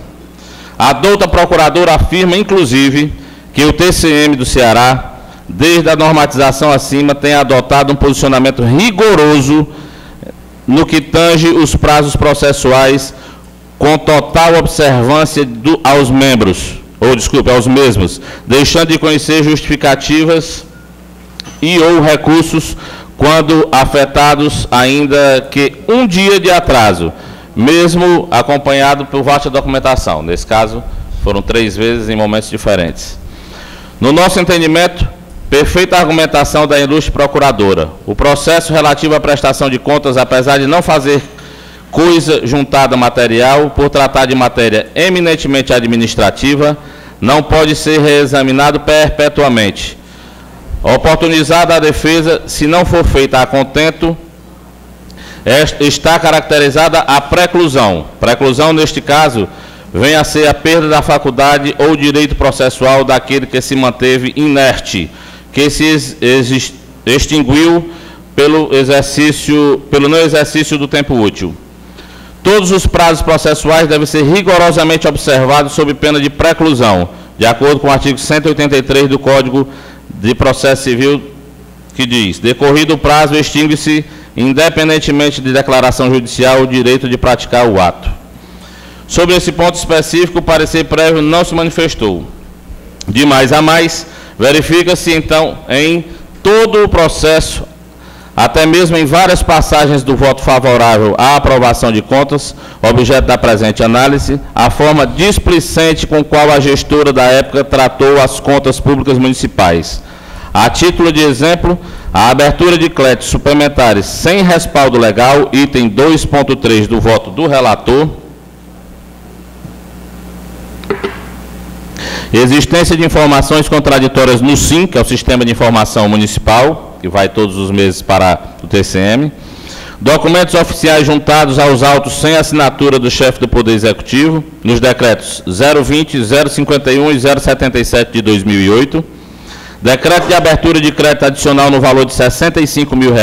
A douta procuradora afirma, inclusive, que o TCM do Ceará, desde a normatização acima, tem adotado um posicionamento rigoroso no que tange os prazos processuais, com total observância aos mesmos, deixando de conhecer justificativas e ou recursos quando afetados ainda que um dia de atraso, mesmo acompanhado por vasta documentação. Nesse caso, foram 3 vezes em momentos diferentes. No nosso entendimento, perfeita argumentação da ilustre procuradora. O processo relativo à prestação de contas, apesar de não fazer coisa juntada material, por tratar de matéria eminentemente administrativa, não pode ser reexaminado perpetuamente. Oportunizada a defesa, se não for feita a contento, está caracterizada a preclusão. Preclusão, neste caso, vem a ser a perda da faculdade ou direito processual daquele que se manteve inerte, que se extinguiu pelo não exercício do tempo útil. Todos os prazos processuais devem ser rigorosamente observados sob pena de preclusão, de acordo com o artigo 183 do Código de Processo Civil, que diz: decorrido o prazo, extingue-se, independentemente de declaração judicial, o direito de praticar o ato. Sobre esse ponto específico, o parecer prévio não se manifestou. De mais a mais, verifica-se, então, em todo o processo, até mesmo em várias passagens do voto favorável à aprovação de contas, objeto da presente análise, a forma displicente com qual a gestora da época tratou as contas públicas municipais. A título de exemplo, a abertura de créditos suplementares sem respaldo legal, item 2.3 do voto do relator, existência de informações contraditórias no SIM, que é o Sistema de Informação Municipal, que vai todos os meses para o TCM, documentos oficiais juntados aos autos sem assinatura do chefe do Poder Executivo, nos decretos 020, 051 e 077 de 2008, decreto de abertura de crédito adicional no valor de R$ 65 mil,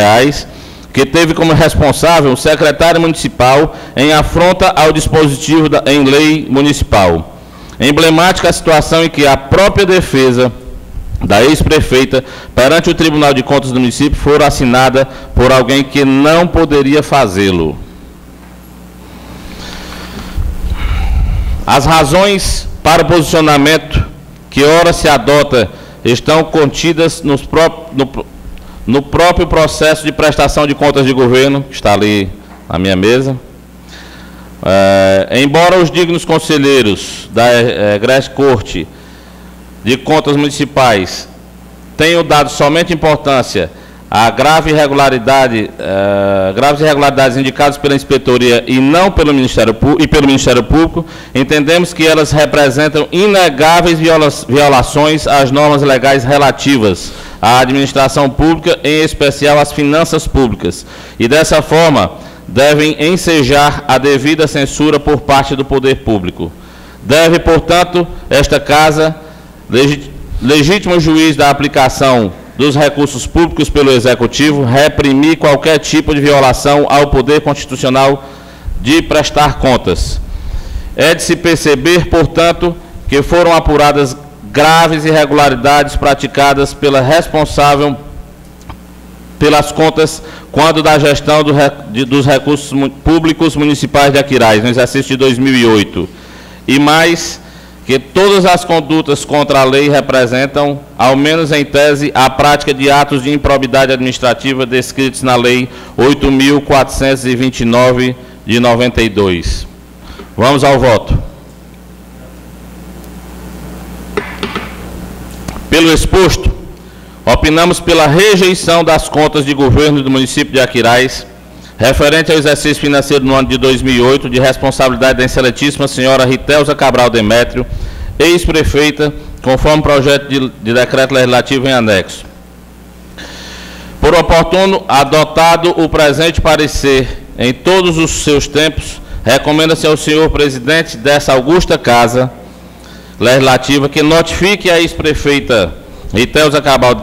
que teve como responsável o secretário municipal em afronta ao dispositivo em lei municipal. Emblemática a situação em que a própria defesa da ex-prefeita perante o Tribunal de Contas do município for assinada por alguém que não poderia fazê-lo. As razões para o posicionamento que ora se adota estão contidas no próprio processo de prestação de contas de governo, que está ali na minha mesa. Embora os dignos conselheiros da Egressa Corte de Contas Municipais tenham dado somente importância a graves irregularidades indicadas pela Inspetoria e não pelo Ministério Público, entendemos que elas representam inegáveis violações às normas legais relativas à administração pública, em especial às finanças públicas, e dessa forma devem ensejar a devida censura por parte do Poder Público. Deve, portanto, esta Casa, legítimo juiz da aplicação dos recursos públicos pelo Executivo, reprimir qualquer tipo de violação ao poder constitucional de prestar contas. É de se perceber, portanto, que foram apuradas graves irregularidades praticadas pela responsável pelas contas quando da gestão dos recursos públicos municipais de Aquiraz, no exercício de 2008. E mais, que todas as condutas contra a lei representam, ao menos em tese, a prática de atos de improbidade administrativa descritos na Lei 8.429 de 92. Vamos ao voto. Pelo exposto, opinamos pela rejeição das contas de governo do município de Aquiraz, referente ao exercício financeiro no ano de 2008, de responsabilidade da excelentíssima senhora Ritelza Cabral Demétrio, ex-prefeita, conforme projeto de decreto legislativo em anexo. Por oportuno, adotado o presente parecer em todos os seus tempos, recomenda-se ao senhor presidente dessa augusta Casa Legislativa que notifique a ex-prefeita Ritelza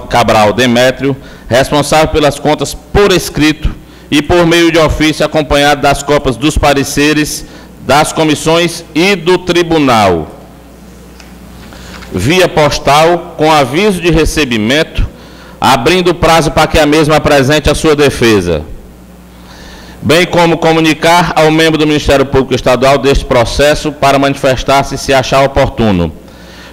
Cabral Demétrio, responsável pelas contas por escrito, e por meio de ofício acompanhado das cópias dos pareceres das comissões e do tribunal, via postal, com aviso de recebimento, abrindo prazo para que a mesma apresente a sua defesa, bem como comunicar ao membro do Ministério Público Estadual deste processo para manifestar-se se achar oportuno.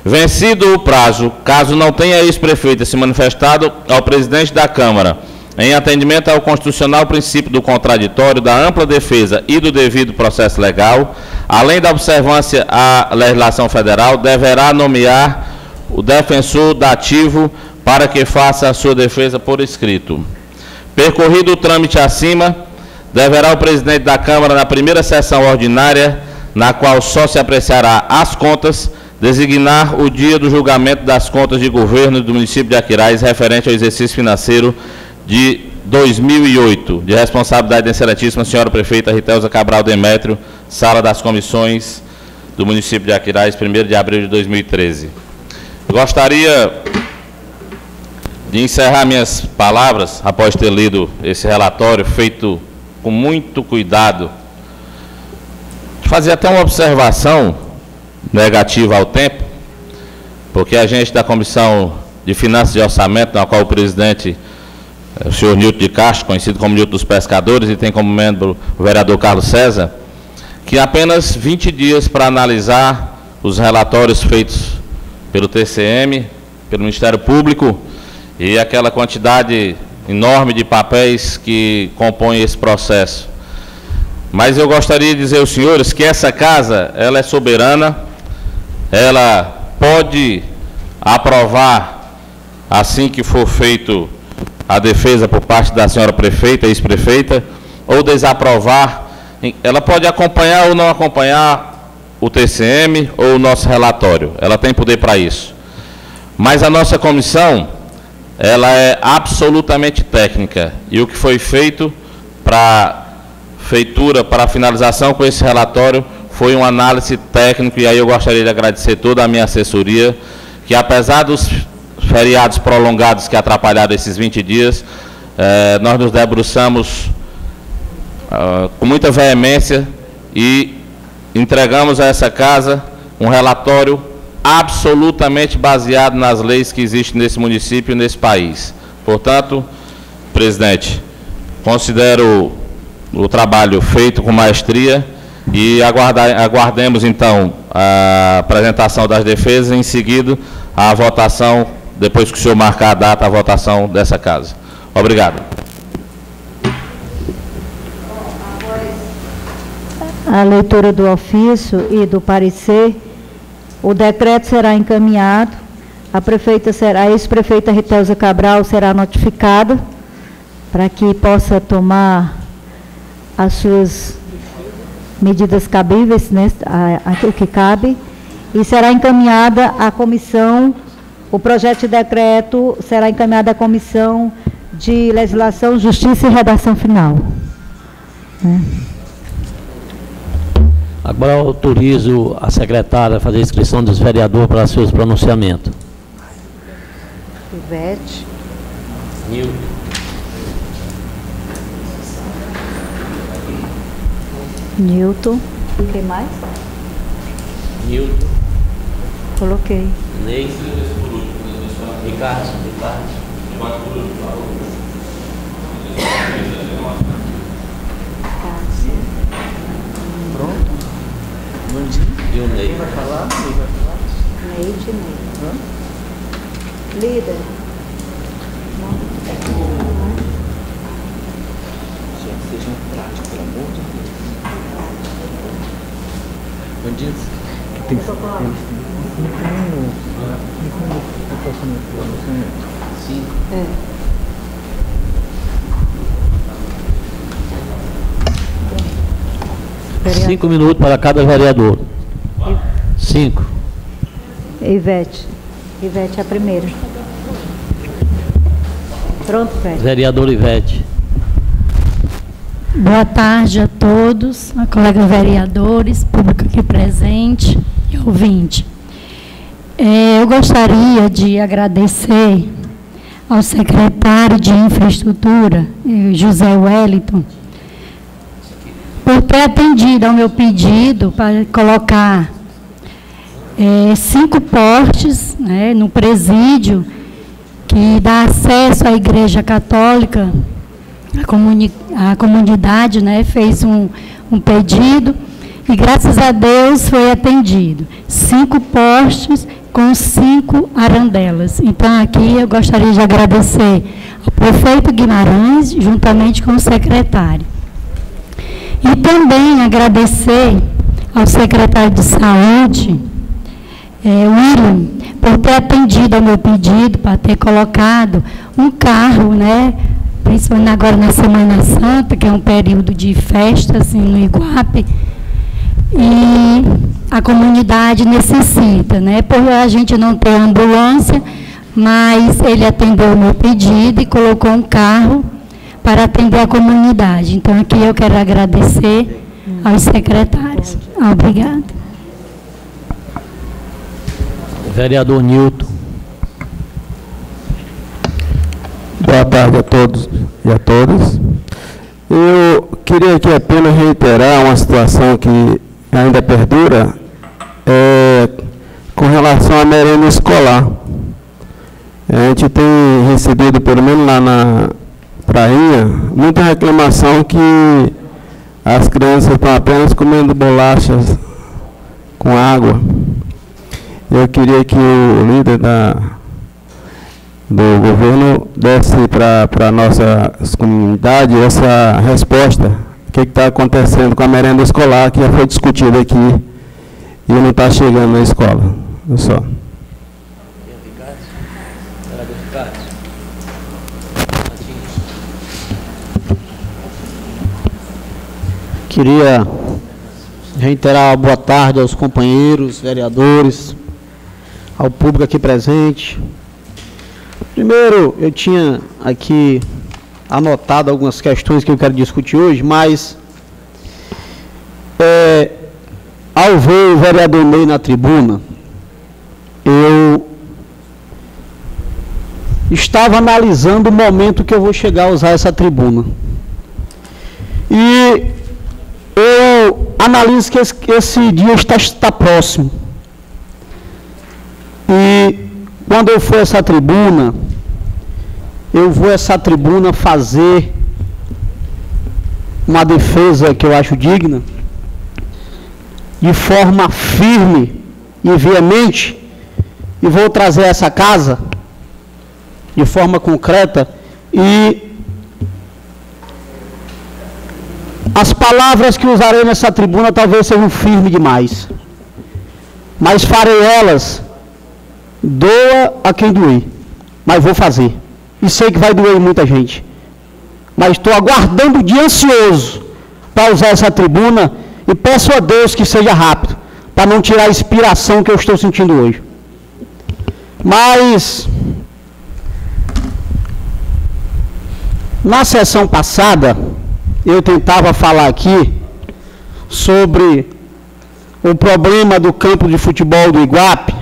Vencido o prazo, caso não tenha ex-prefeita se manifestado ao presidente da Câmara, em atendimento ao constitucional princípio do contraditório, da ampla defesa e do devido processo legal, além da observância à legislação federal, deverá nomear o defensor dativo para que faça a sua defesa por escrito. Percorrido o trâmite acima, deverá o presidente da Câmara, na primeira sessão ordinária, na qual só se apreciará as contas, designar o dia do julgamento das contas de governo do município de Aquiraz referente ao exercício financeiro de 2008, de responsabilidade da excelentíssima senhora prefeita Ritelza Cabral Demétrio, sala das comissões do município de Aquiraz, 1º de abril de 2013. Gostaria de encerrar minhas palavras, após ter lido esse relatório, feito com muito cuidado, fazer até uma observação negativa ao tempo, porque a gente da Comissão de Finanças e Orçamento, na qual o presidente é o senhor Nilton de Castro, conhecido como Nilton dos Pescadores, e tem como membro o vereador Carlos César, que apenas 20 dias para analisar os relatórios feitos pelo TCM, pelo Ministério Público, e aquela quantidade enorme de papéis que compõem esse processo. Mas eu gostaria de dizer aos senhores que essa casa, ela é soberana, ela pode aprovar, assim que for feito a defesa por parte da senhora prefeita, ex-prefeita, ou desaprovar, ela pode acompanhar ou não acompanhar o TCM ou o nosso relatório, ela tem poder para isso. Mas a nossa comissão, ela é absolutamente técnica, e o que foi feito para feitura, para a finalização com esse relatório, foi uma análise técnica, e aí eu gostaria de agradecer toda a minha assessoria, que apesar dos feriados prolongados que atrapalharam esses 20 dias, nós nos debruçamos com muita veemência e entregamos a essa casa um relatório absolutamente baseado nas leis que existem nesse município e nesse país. Portanto, presidente, considero o trabalho feito com maestria e aguardemos então a apresentação das defesas e em seguida a votação, depois que o senhor marcar a data, a votação dessa casa. Obrigado. A leitura do ofício e do parecer, o decreto será encaminhado, a ex-prefeita Ritelza Cabral será notificada para que possa tomar as suas medidas cabíveis, né, o que cabe, e será encaminhada à comissão, o projeto de decreto será encaminhado à Comissão de Legislação, Justiça e Redação Final. Agora eu autorizo a secretária a fazer a inscrição dos vereadores para seus pronunciamentos. Ivete. Nilton. Nilton. Quem mais? Nilton. Coloquei. Ney. Ricardo. Pronto. E o Ney. Vai falar? Ney de Ney. Líder. Gente, sejam práticos, pelo amor de Deus. Bandinhos, tem que Sim. É. 5 minutos para cada vereador. 5. Ivete. Ivete é a primeira. Pronto, Ivete. Vereador Ivete. Boa tarde a todos, a colegas vereadores, público aqui presente e ouvinte. Eu gostaria de agradecer ao secretário de Infraestrutura, José Wellington, por ter atendido ao meu pedido para colocar 5 postes, né, no presídio, que dá acesso à Igreja Católica. A comunidade, né, fez um pedido e, graças a Deus, foi atendido. 5 postes com 5 arandelas. Então, aqui eu gostaria de agradecer ao prefeito Guimarães, juntamente com o secretário. E também agradecer ao secretário de Saúde, William, por ter atendido ao meu pedido, para ter colocado um carro, né, principalmente agora na Semana Santa, que é um período de festa assim, no Iguape, e a comunidade necessita, né? Porque a gente não tem ambulância, mas ele atendeu o meu pedido e colocou um carro para atender a comunidade. Então, aqui eu quero agradecer aos secretários. Obrigada. Vereador Nilton. Boa tarde a todos e a todas. Eu queria aqui apenas reiterar uma situação que ainda perdura, com relação à merenda escolar. A gente tem recebido, pelo menos lá na prainha, muita reclamação que as crianças estão apenas comendo bolachas com água. Eu queria que o líder do governo desse para a nossa comunidade essa resposta. O que está acontecendo com a merenda escolar, que já foi discutida aqui e não está chegando na escola. É só. Queria reiterar uma boa tarde aos companheiros, vereadores, ao público aqui presente. Primeiro, eu tinha aqui anotado algumas questões que eu quero discutir hoje, mas ao ver o vereador Ney na tribuna, eu estava analisando o momento que eu vou chegar a usar essa tribuna. E eu analiso que esse dia está próximo. E quando eu for a essa tribuna, eu vou a essa tribuna fazer uma defesa que eu acho digna, de forma firme e veemente, e vou trazer a essa casa de forma concreta, e as palavras que usarei nessa tribuna talvez sejam firmes demais, mas farei elas, doa a quem doer, mas vou fazer. E sei que vai doer muita gente, mas estou aguardando o dia ansioso para usar essa tribuna, e peço a Deus que seja rápido, para não tirar a inspiração que eu estou sentindo hoje. Mas na sessão passada eu tentava falar aqui sobre o problema do campo de futebol do Iguape.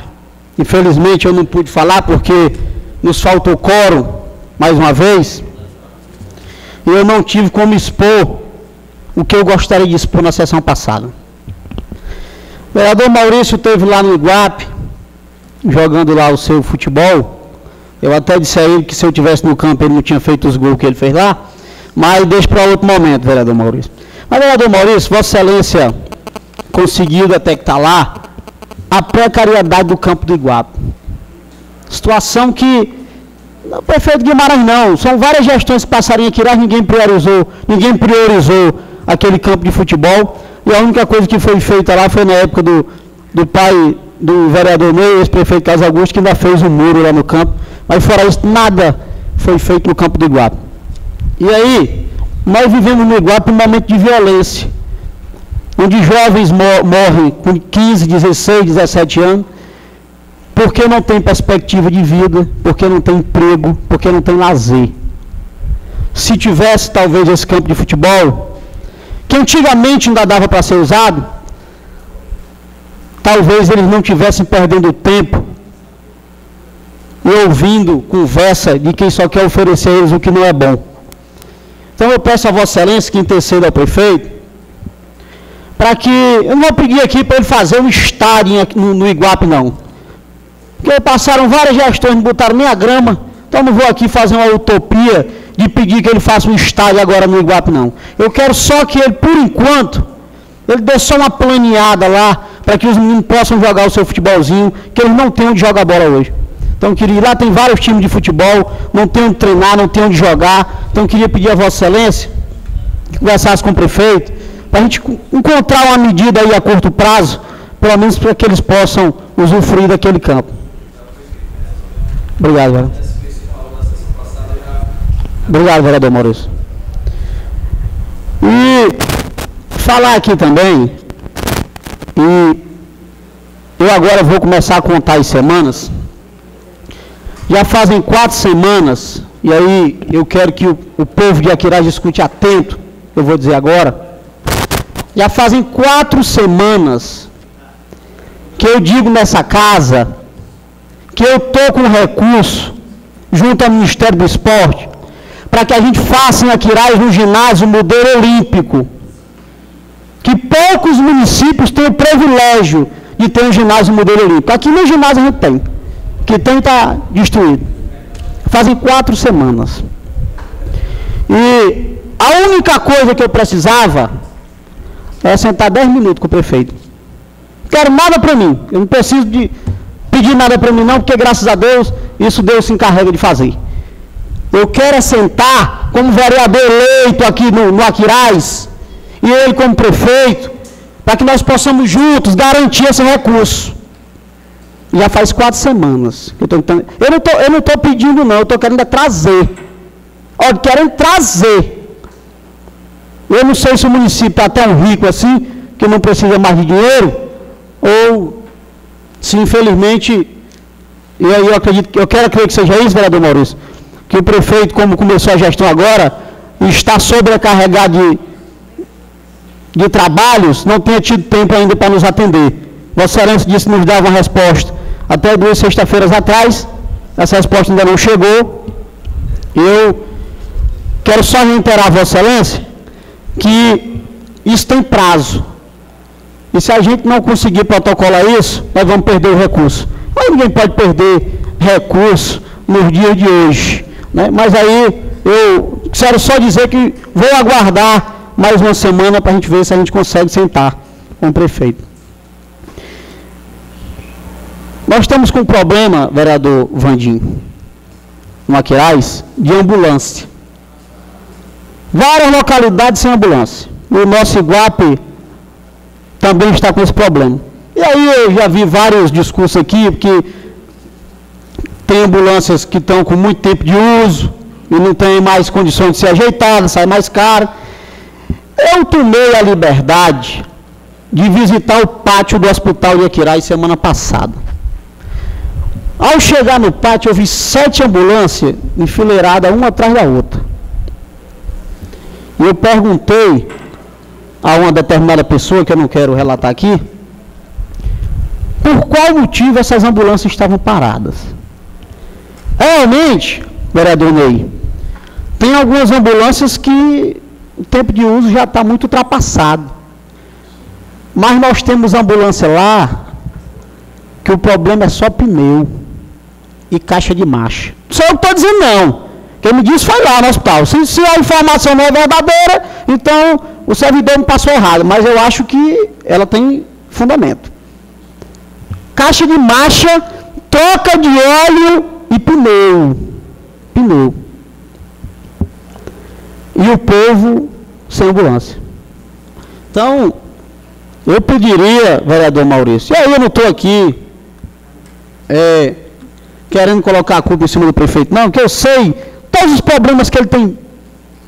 Infelizmente eu não pude falar porque nos faltou quórum, mais uma vez, e eu não tive como expor o que eu gostaria de expor na sessão passada. O vereador Maurício esteve lá no Iguape, jogando lá o seu futebol. Eu até disse a ele que se eu estivesse no campo ele não tinha feito os gols que ele fez lá, mas deixo para outro momento, vereador Maurício. Mas, vereador Maurício, Vossa Excelência conseguiu detectar lá a precariedade do campo do Iguape. Situação que, não, prefeito Guimarães não, são várias gestões que passariam aqui lá, ninguém priorizou aquele campo de futebol, e a única coisa que foi feita lá foi na época do pai do vereador Ney, ex-prefeito Carlos Augusto, que ainda fez um muro lá no campo, mas fora isso, nada foi feito no campo do Iguape. E aí, nós vivemos no Iguape um momento de violência, onde jovens morrem com 15, 16, 17 anos, porque não tem perspectiva de vida, porque não tem emprego, porque não tem lazer. Se tivesse, talvez, esse campo de futebol, que antigamente ainda dava para ser usado, talvez eles não tivessem perdendo tempo e ouvindo conversa de quem só quer oferecer a eles o que não é bom. Então eu peço a Vossa Excelência que interceda ao prefeito, para que, eu não vou pedir aqui para ele fazer um estádio no Iguape não, porque passaram várias gestões, não botaram nem a grama, então não vou aqui fazer uma utopia de pedir que ele faça um estádio agora no Iguape não. Eu quero só que ele, por enquanto, ele dê só uma planeada lá, para que os meninos possam jogar o seu futebolzinho, que eles não têm onde jogar bola hoje. Então, queria, lá tem vários times de futebol, não tem onde treinar, não tem onde jogar. Então, queria pedir a Vossa Excelência que conversasse com o prefeito, para a gente encontrar uma medida aí a curto prazo, pelo menos para que eles possam usufruir daquele campo. Obrigado, velho. Obrigado, vereador Maurício. E falar aqui também, e eu agora vou começar a contar as semanas. Já fazem 4 semanas, e aí eu quero que o povo de Aquiraz escute atento, eu vou dizer agora. Já fazem 4 semanas que eu digo nessa casa que eu estou com recurso junto ao Ministério do Esporte para que a gente faça em Aquiraz um ginásio modelo olímpico. Que poucos municípios têm o privilégio de ter um ginásio modelo olímpico. Aqui no ginásio a gente tem. O que tem está destruído. Fazem 4 semanas. E a única coisa que eu precisava era sentar 10 minutos com o prefeito. Não quero nada para mim. Eu não preciso de pedir nada para mim não, porque graças a Deus, isso Deus se encarrega de fazer. Eu quero é sentar como vereador eleito aqui no Aquiraz, e ele como prefeito, para que nós possamos juntos garantir esse recurso. Já faz 4 semanas que eu estou tentando. Eu não estou pedindo não, eu estou querendo trazer. Olha, querendo trazer. Eu não sei se o município está tão rico assim, que não precisa mais de dinheiro, ou se infelizmente, e aí eu quero crer que seja isso, vereador Maurício, que o prefeito, como começou a gestão agora, está sobrecarregado de trabalhos, não tenha tido tempo ainda para nos atender. Vossa Excelência disse que nos dava uma resposta até 2 sextas-feiras atrás, essa resposta ainda não chegou. Eu quero só reiterar a Vossa Excelência que isso tem prazo. E se a gente não conseguir protocolar isso, nós vamos perder o recurso. Mas ninguém pode perder recurso nos dias de hoje, né? Mas aí eu quero só dizer que vou aguardar mais uma semana para a gente ver se a gente consegue sentar com o prefeito. Nós estamos com um problema, vereador Vandinho, no Aquiraz, de ambulância. Várias localidades sem ambulância. O nosso Iguape também está com esse problema. E aí eu já vi vários discursos aqui, porque tem ambulâncias que estão com muito tempo de uso e não tem mais condições de ser ajeitadas, sai mais caro. Eu tomei a liberdade de visitar o pátio do Hospital de Aquiraz semana passada. Ao chegar no pátio, eu vi 7 ambulâncias enfileiradas, uma atrás da outra. E eu perguntei a uma determinada pessoa, que eu não quero relatar aqui, por qual motivo essas ambulâncias estavam paradas. Realmente, vereador Ney, tem algumas ambulâncias que o tempo de uso já está muito ultrapassado. Mas nós temos ambulância lá, que o problema é só pneu e caixa de marcha. Não sou eu que estou dizendo não. Quem me disse foi lá no hospital. Se a informação não é verdadeira, então o servidor me passou errado. Mas eu acho que ela tem fundamento. Caixa de marcha, troca de óleo e pneu. Pneu. E o povo sem ambulância. Então, eu pediria, vereador Maurício, e aí eu não estou aqui querendo colocar a culpa em cima do prefeito, não, que eu sei todos os problemas que ele tem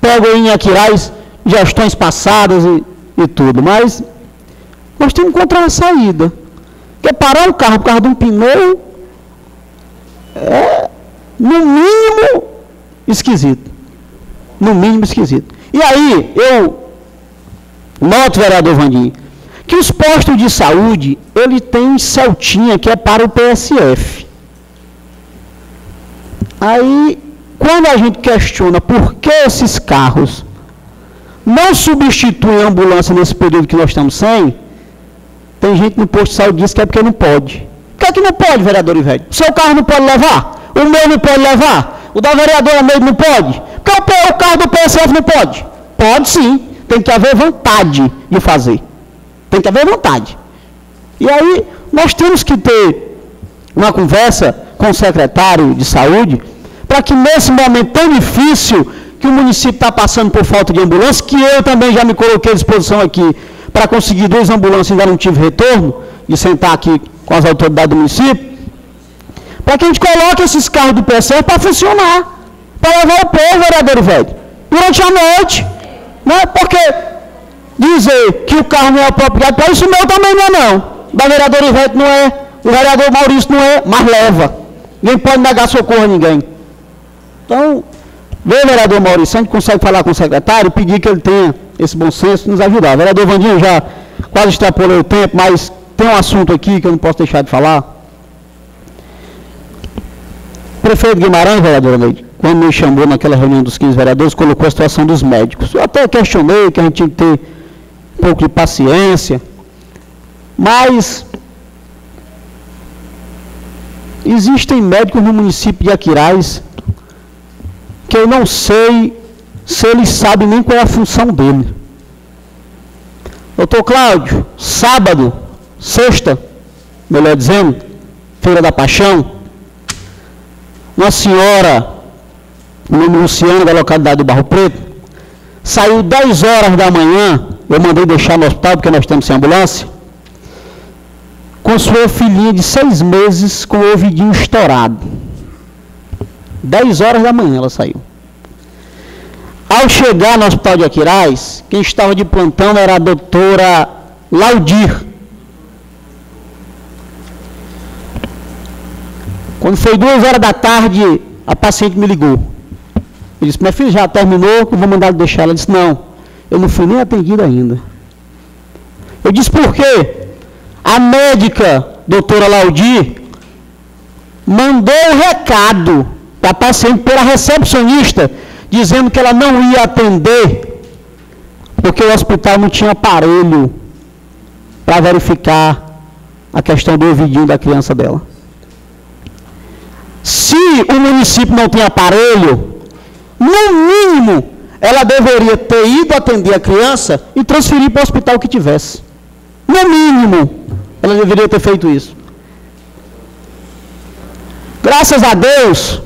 pego aí em Aquiraz, gestões passadas e tudo, mas nós temos que encontrar uma saída. Porque parar o carro por causa de um pneu é, no mínimo, esquisito. No mínimo esquisito. E aí, eu noto, vereador Vandinho, que os postos de saúde, ele tem Celtinha, que é para o PSF. Aí, quando a gente questiona por que esses carros não substituem a ambulância nesse período que nós estamos sem, tem gente no posto de saúde que diz que é porque não pode. Por que é que não pode, vereador Ivete? O seu carro não pode levar? O meu não pode levar? O da vereadora Meire não pode? Porque o carro do PSF não pode? Pode sim. Tem que haver vontade de fazer. Tem que haver vontade. E aí, nós temos que ter uma conversa com o secretário de saúde, para que nesse momento tão difícil que o município está passando por falta de ambulância, que eu também já me coloquei à disposição aqui, para conseguir 2 ambulâncias, ainda não tive retorno, de sentar aqui com as autoridades do município, para que a gente coloque esses carros do PSF para funcionar, para levar o povo, vereador Ivete, durante a noite. Não é porque dizer que o carro não é apropriado para isso, o meu também não é não. Da vereadora Ivete não é, o vereador Maurício não é, mas leva. Ninguém pode negar socorro a ninguém. Então, vê, vereador Maurício, a gente consegue falar com o secretário e pedir que ele tenha esse bom senso e nos ajudar. O vereador Vandinho já quase extrapolou o tempo, mas tem um assunto aqui que eu não posso deixar de falar. O prefeito Guimarães, vereadora Neide, quando me chamou naquela reunião dos 15 vereadores, colocou a situação dos médicos. Eu até questionei que a gente tinha que ter um pouco de paciência, mas existem médicos no município de Aquiraz que eu não sei se eles sabem nem qual é a função dele. Doutor Cláudio, sábado, sexta, melhor dizendo, Feira da Paixão, uma senhora, o nome Luciana, da localidade do Barro Preto, saiu 10 horas da manhã, eu mandei deixar no hospital, porque nós estamos sem ambulância, com sua filhinha de 6 meses, com o ouvidinho estourado. 10 horas da manhã ela saiu. Ao chegar no hospital de Aquiraz, quem estava de plantão era a doutora Laudir. Quando foi 2 horas da tarde, a paciente me ligou. Eu disse, minha filha já terminou, eu vou mandar deixar. Ela disse, não, eu não fui nem atendida ainda. Eu disse, por quê? A médica, doutora Laudir, mandou um recado para a paciente pela recepcionista, dizendo que ela não ia atender, porque o hospital não tinha aparelho para verificar a questão do ouvidinho da criança dela. Se o município não tem aparelho, no mínimo, ela deveria ter ido atender a criança e transferir para o hospital que tivesse. No mínimo, ela deveria ter feito isso. Graças a Deus,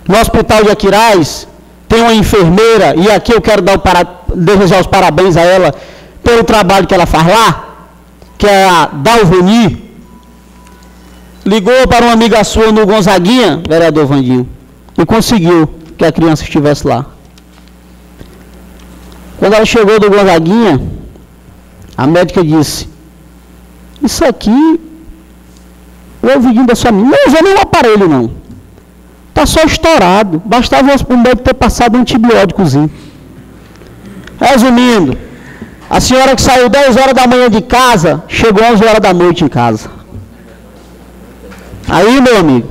no hospital de Aquiraz, tem uma enfermeira, e aqui eu quero desejar os parabéns a ela pelo trabalho que ela faz lá, que é a Dalveni. Ligou para uma amiga sua no Gonzaguinha, vereador Vandinho, e conseguiu que a criança estivesse lá. Quando ela chegou do Gonzaguinha, a médica disse, isso aqui, o ouvidinho da sua menina, não usou nenhum aparelho não. Está só estourado, bastava o médico ter passado um antibióticozinho. Resumindo, a senhora que saiu 10 horas da manhã de casa, chegou 11 horas da noite em casa. Aí, meu amigo,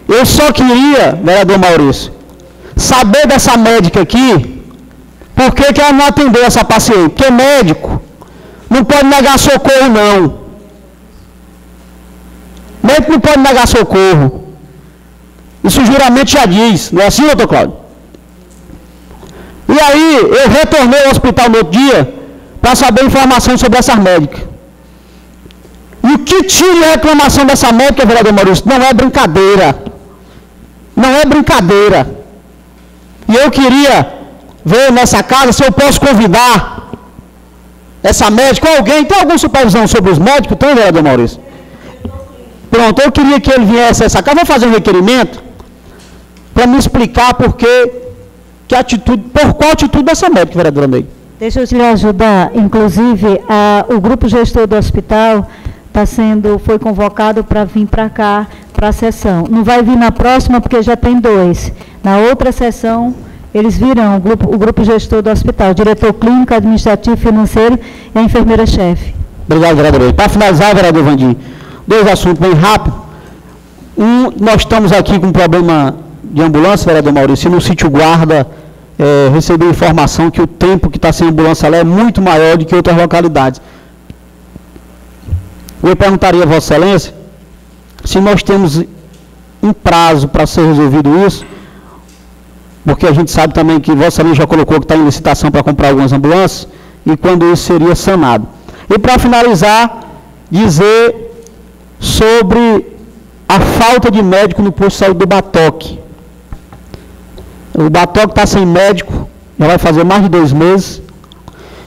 eu só queria, vereador Maurício, saber dessa médica aqui, por que ela não atendeu essa paciente? Porque médico não pode negar socorro, não. Médico não pode negar socorro. Isso o juramento já diz, não é assim, doutor Cláudio? E aí, eu retornei ao hospital no outro dia, para saber informação sobre essas médicas. E o que tinha de reclamação dessa médica, vereador Maurício, não é brincadeira. Não é brincadeira. E eu queria ver nessa casa se eu posso convidar essa médica ou alguém. Tem alguma supervisão sobre os médicos? Tem, vereador Maurício? Pronto, eu queria que ele viesse a essa casa. Vou fazer um requerimento para me explicar por qual atitude dessa médica, vereadora Meire. Deixa eu te ajudar. Inclusive, o grupo gestor do hospital foi convocado para vir para cá, para a sessão. Não vai vir na próxima, porque já tem 2. Na outra sessão, eles virão, o grupo gestor do hospital, diretor clínico, administrativo, financeiro e a enfermeira-chefe. Obrigado, vereador. Para finalizar, vereador Vandinho, 2 assuntos bem rápidos. Nós estamos aqui com um problema de ambulância, vereador Maurício, e no sítio Guarda, recebi informação que o tempo que está sem ambulância lá é muito maior do que outras localidades. Eu perguntaria a Vossa Excelência se nós temos um prazo para ser resolvido isso, porque a gente sabe também que Vossa Excelência já colocou que está em licitação para comprar algumas ambulâncias, e quando isso seria sanado. E para finalizar, dizer sobre a falta de médico no posto de saúde do Batoque. O Batoque está sem médico, já vai fazer mais de 2 meses,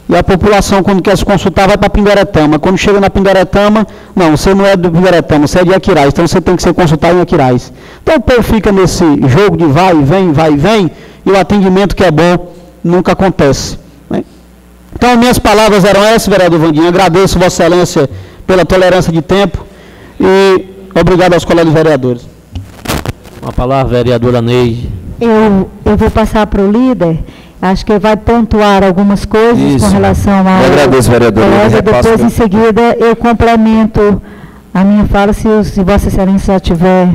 E a população, quando quer se consultar, vai para Pindaretama. Quando chega na Pindaretama, não, você não é do Pindaretama, você é de Aquiraz, então você tem que ser consultado em Aquiraz. Então o povo fica nesse jogo de vai e vem, e o atendimento que é bom nunca acontece, né? Então, minhas palavras eram essas, vereador Vandinho. Agradeço Vossa Excelência pela tolerância de tempo e obrigado aos colegas vereadores. Uma palavra, vereadora Neide. Eu vou passar para o líder, acho que vai pontuar algumas coisas. Isso. Com relação ao... Eu agradeço, vereador. Depois, em seguida, eu complemento a minha fala, se Vossa Excelência já tiver...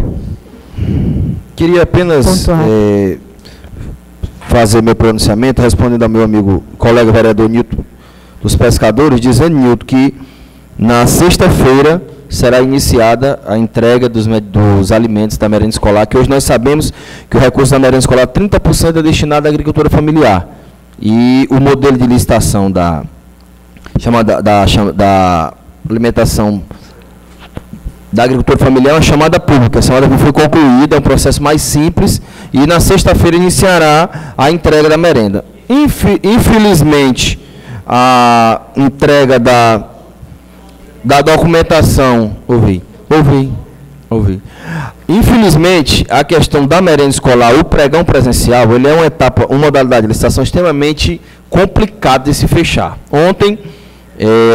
Queria apenas fazer meu pronunciamento, respondendo ao meu amigo, colega vereador Nilton dos Pescadores, dizendo, Nilton, que na sexta-feira será iniciada a entrega dos alimentos da merenda escolar, que hoje nós sabemos que o recurso da merenda escolar, 30% é destinado à agricultura familiar. E o modelo de licitação da alimentação da agricultura familiar é uma chamada pública. A chamada foi concluída, é um processo mais simples, e na sexta-feira iniciará a entrega da merenda. Infelizmente, a entrega da documentação... Ouvi. Infelizmente, a questão da merenda escolar, o pregão presencial, ele é uma modalidade de licitação extremamente complicada de se fechar. Ontem,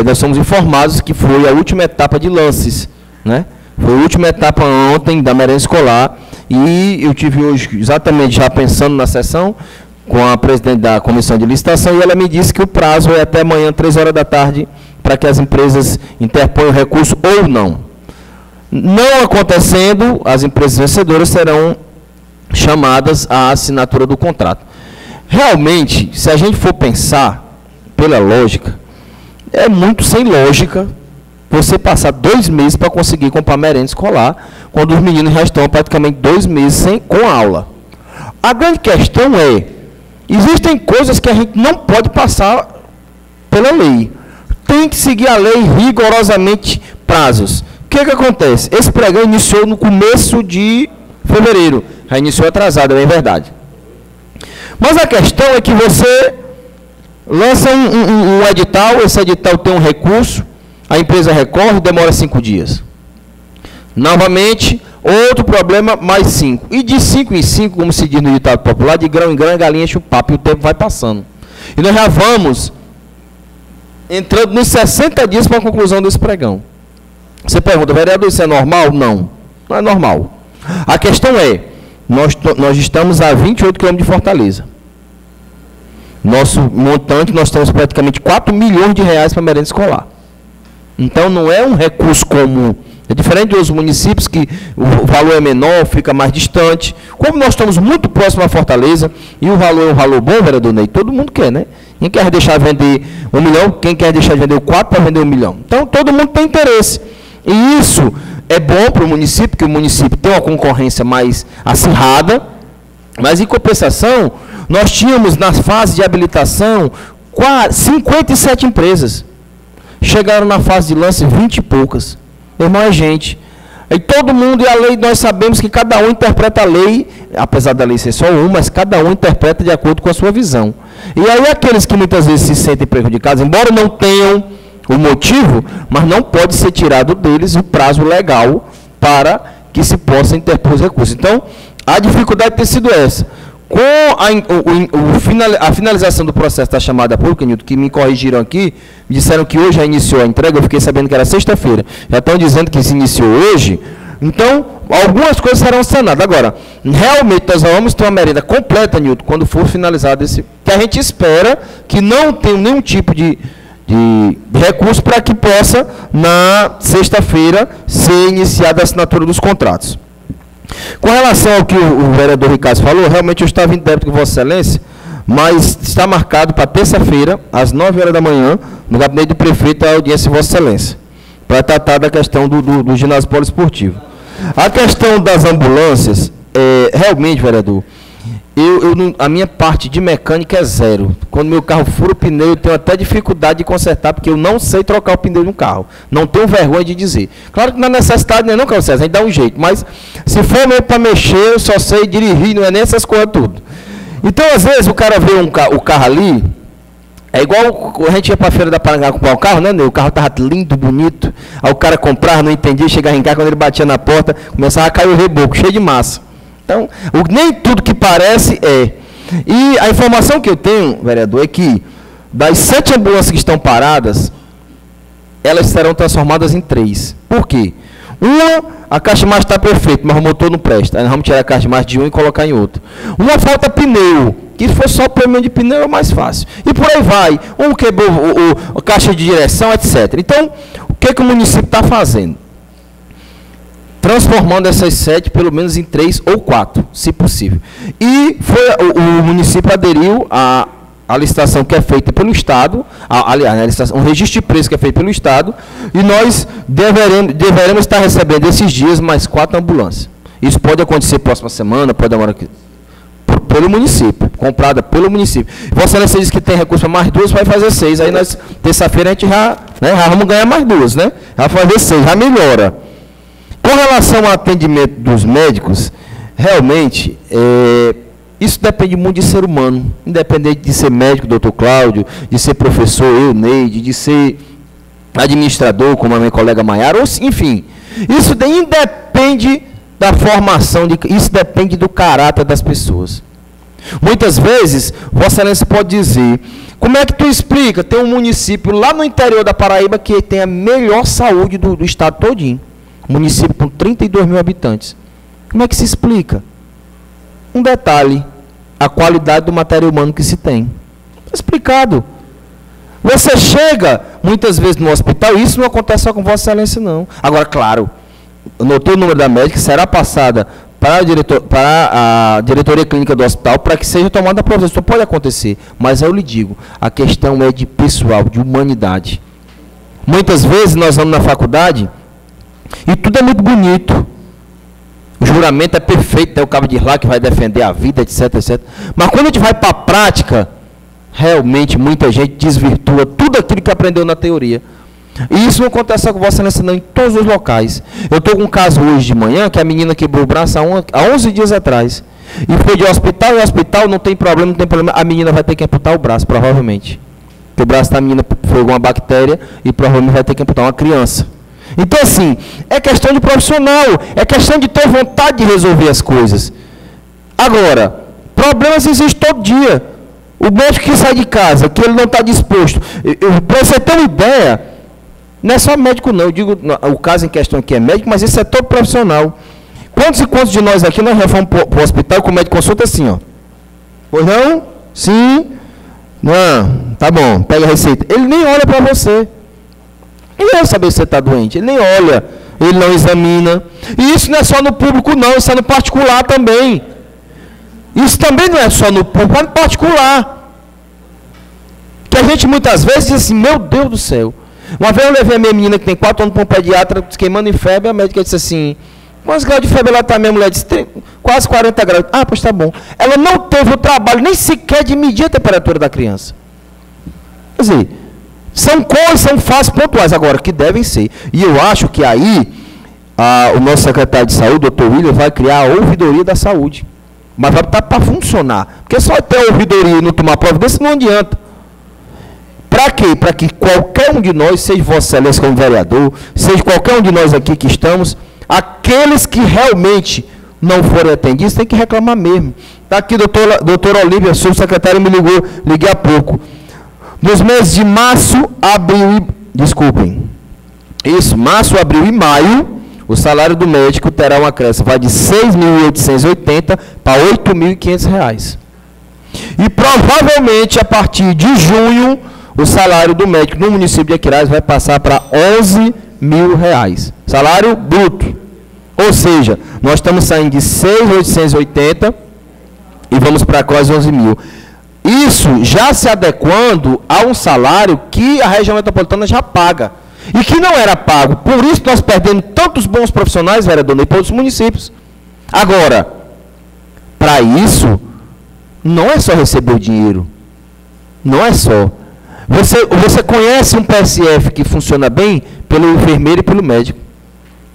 nós somos informados que foi a última etapa de lances, né? Foi a última etapa ontem da merenda escolar, e eu tive hoje, exatamente já pensando na sessão, com a presidente da comissão de licitação, e ela me disse que o prazo é até amanhã, 3 horas da tarde, para que as empresas interponham recurso ou não. Não acontecendo, as empresas vencedoras serão chamadas à assinatura do contrato. Realmente, se a gente for pensar pela lógica, é muito sem lógica você passar 2 meses para conseguir comprar merenda escolar, quando os meninos já estão praticamente 2 meses com aula. A grande questão é, existem coisas que a gente não pode passar pela lei. Tem que seguir a lei rigorosamente, prazos. O que acontece? Esse pregão iniciou no começo de fevereiro. Já iniciou atrasado, é verdade. Mas a questão é que você lança um edital, esse edital tem um recurso, a empresa recorre, demora 5 dias. Novamente, outro problema, mais 5. E de 5 em 5, como se diz no ditado popular, de grão em grão a galinha enche o papo, e o tempo vai passando. E nós já vamos entrando nos 60 dias para a conclusão desse pregão. Você pergunta, vereador, isso é normal? Não, não é normal. A questão é, nós estamos a 28 quilômetros de Fortaleza. Nosso montante, nós temos praticamente 4 milhões de reais para merenda escolar. Então, não é um recurso comum. É diferente dos municípios que o valor é menor, fica mais distante. Como nós estamos muito próximo à Fortaleza, e o valor é um valor bom, vereador Ney, todo mundo quer, né? Quem quer deixar de vender 1 milhão, quem quer deixar de vender o 4 para vender 1 milhão. Então, todo mundo tem interesse. E isso é bom para o município, porque o município tem uma concorrência mais acirrada, mas, em compensação, nós tínhamos, na fase de habilitação, 57 empresas. Chegaram na fase de lance 20 e poucas. Irmão, é gente. E todo mundo, e a lei, nós sabemos que cada um interpreta a lei, apesar da lei ser só uma, mas cada um interpreta de acordo com a sua visão. E aí aqueles que muitas vezes se sentem prejudicados, embora não tenham o motivo, mas não pode ser tirado deles o prazo legal para que se possa interpor os recursos. Então, a dificuldade tem sido essa. Com a finalização do processo da chamada pública, Nilton, que me corrigiram aqui, me disseram que hoje já iniciou a entrega, eu fiquei sabendo que era sexta-feira. Já estão dizendo que se iniciou hoje, então algumas coisas serão sanadas. Agora, realmente nós vamos ter uma merenda completa, Nilton, quando for finalizado esse, que a gente espera que não tenha nenhum tipo de recurso para que possa, na sexta-feira, ser iniciada a assinatura dos contratos. Com relação ao que o vereador Ricardo falou, realmente eu estava em débito com Vossa Excelência, mas está marcado para terça-feira, às 9 horas da manhã, no gabinete do prefeito, a audiência de Vossa Excelência, para tratar da questão do ginásio poliesportivo. A questão das ambulâncias, realmente, vereador, a minha parte de mecânica é 0. Quando meu carro fura o pneu, eu tenho até dificuldade de consertar, porque eu não sei trocar o pneu de um carro. Não tenho vergonha de dizer. Claro que na necessidade, não, Carlos César, a gente dá um jeito. Mas se for mesmo para mexer, eu só sei dirigir, não é nem essas coisas tudo. Então, às vezes, o cara vê o carro ali, É igual a gente ia para a feira da Parangá comprar o carro, né, Ney? O carro estava lindo, bonito. Aí o cara comprava, não entendia, chegava em casa, quando ele batia na porta, começava a cair o reboco, cheio de massa. Então, nem tudo que parece é. E a informação que eu tenho, vereador, é que das 7 ambulâncias que estão paradas, elas serão transformadas em 3. Por quê? Uma, a caixa de marcha está perfeita, mas o motor não presta. Aí nós vamos tirar a caixa de marcha de um e colocar em outro. Uma falta pneu, que se for só o problema de pneu é mais fácil. E por aí vai. Um quebrou a caixa de direção, etc. Então, o que o município está fazendo? Transformando essas 7, pelo menos em 3 ou 4, se possível. E o município aderiu à licitação que é feita pelo Estado, aliás, um registro de preço que é feito pelo Estado, e nós deveremos estar recebendo esses dias mais 4 ambulâncias. Isso pode acontecer próxima semana, pode demorar aqui. Pelo município, comprada pelo município. Vossa Excelência diz que tem recurso para mais 2, vai fazer 6. Aí nós, terça-feira, a gente já vamos ganhar mais 2, né? Já fazer 6, já melhora. Com relação ao atendimento dos médicos, realmente, isso depende muito de ser humano, independente de ser médico, doutor Cláudio, de ser professor, eu, Neide, de ser administrador, como a minha colega Maiara, enfim, isso independe da formação, isso depende do caráter das pessoas. Muitas vezes, Vossa Excelência pode dizer, como é que tu explica? Tem um município lá no interior da Paraíba que tem a melhor saúde do estado todinho, município com 32 mil habitantes. Como é que se explica? Um detalhe, a qualidade do material humano que se tem. Explicado. Você chega, muitas vezes, no hospital, e isso não acontece só com Vossa Excelência, não. Agora, claro, anotei o número da médica, será passada para a diretoria clínica do hospital, para que seja tomada a providência. Isso pode acontecer, mas eu lhe digo, a questão é de pessoal, de humanidade. Muitas vezes, nós vamos na faculdade, e tudo é muito bonito. O juramento é perfeito, tem o cabo de lá que vai defender a vida, etc, etc. Mas quando a gente vai para a prática, realmente muita gente desvirtua tudo aquilo que aprendeu na teoria. E isso não acontece só com Vossa Excelência, não, em todos os locais. Eu estou com um caso hoje de manhã, que a menina quebrou o braço há 11 dias atrás. E foi de hospital em hospital, não tem problema, a menina vai ter que amputar o braço, provavelmente. Porque o braço da menina foi uma bactéria e provavelmente vai ter que amputar uma criança. Então, assim, é questão de profissional, é questão de ter vontade de resolver as coisas. Agora, problemas existem todo dia. O médico que sai de casa, que ele não está disposto. Para você ter uma ideia, não é só médico não, eu digo, o caso em questão aqui é médico, mas isso é todo profissional. Quantos e quantos de nós aqui, nós já fomos para o hospital com o médico consulta assim, ó. Pois não? Sim? Não, tá bom, pega a receita. Ele nem olha para você. Ele não vai saber se você está doente, ele nem olha, ele não examina. E isso não é só no público não, isso é no particular também. Isso também não é só no público, é no particular. Que a gente muitas vezes diz assim, meu Deus do céu. Uma vez eu levei a minha menina que tem 4 anos para um pediatra, queimando em febre, a médica disse assim, quantos graus de febre ela está? Minha mulher disse, quase 40 graus. Ah, pois tá bom. Ela não teve o trabalho nem sequer de medir a temperatura da criança. Quer dizer, são coisas, são fatos pontuais, agora, que devem ser. E eu acho que aí, o nosso secretário de saúde, doutor William, vai criar a ouvidoria da saúde. Mas vai estar para funcionar. Porque só ter a ouvidoria e não tomar providência não adianta. Para quê? Para que qualquer um de nós, seja Vossa Excelência como vereador, seja qualquer um de nós aqui que estamos, aqueles que realmente não forem atendidos, tem que reclamar mesmo. Está aqui, doutor Olívia, subsecretário, me ligou, liguei há pouco. Nos meses de março, abril e... Desculpem. Isso, março, abril e maio, o salário do médico terá uma acréscimo, vai de R$ 6.880 para R$ 8.500. E provavelmente, a partir de junho, o salário do médico no município de Aquiraz vai passar para R$ 11.000. Salário bruto. Ou seja, nós estamos saindo de 6.880 e vamos para quase 11 mil. Isso já se adequando a um salário que a região metropolitana já paga. E que não era pago. Por isso nós perdemos tantos bons profissionais, vereador, em todos os municípios. Agora, para isso, não é só receber o dinheiro. Não é só. Você conhece um PSF que funciona bem pelo enfermeiro e pelo médico.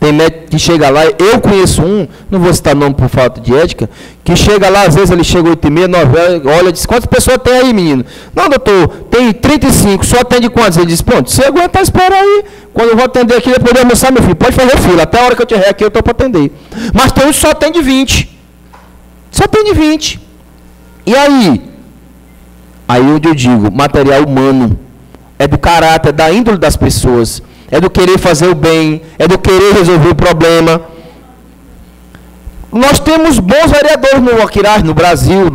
Tem médico que chega lá, eu conheço um, não vou citar nome por falta de ética, que chega lá, às vezes ele chega 8h30, 9h, olha e diz, quantas pessoas tem aí, menino? Não, doutor, tem 35, só atende quantos? Ele diz, pronto, se aguentar, espera aí. Quando eu vou atender aqui, depois de almoçar, meu filho, pode fazer fila, até a hora que eu tiver aqui, eu estou para atender. Mas tem uns que só atende 20. Só atende 20. E aí? Aí onde eu digo, material humano, é do caráter, da índole das pessoas, é do querer fazer o bem, é do querer resolver o problema. Nós temos bons vereadores no Aquirás, no Brasil,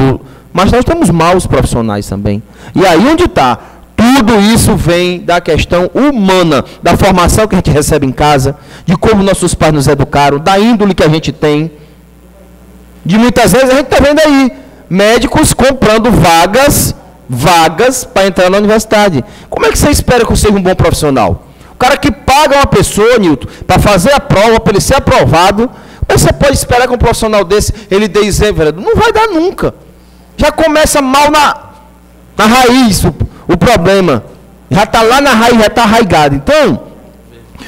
mas nós temos maus profissionais também. E aí onde está? Tudo isso vem da questão humana, da formação que a gente recebe em casa, de como nossos pais nos educaram, da índole que a gente tem. De muitas vezes a gente está vendo aí, médicos comprando vagas para entrar na universidade. Como é que você espera que eu seja um bom profissional? O cara que paga uma pessoa, Nilton, para fazer a prova, para ele ser aprovado, como é que você pode esperar que um profissional desse, ele dê exemplo, vereador? Não vai dar nunca. Já começa mal na raiz o problema. Já está lá na raiz, já está arraigado. Então,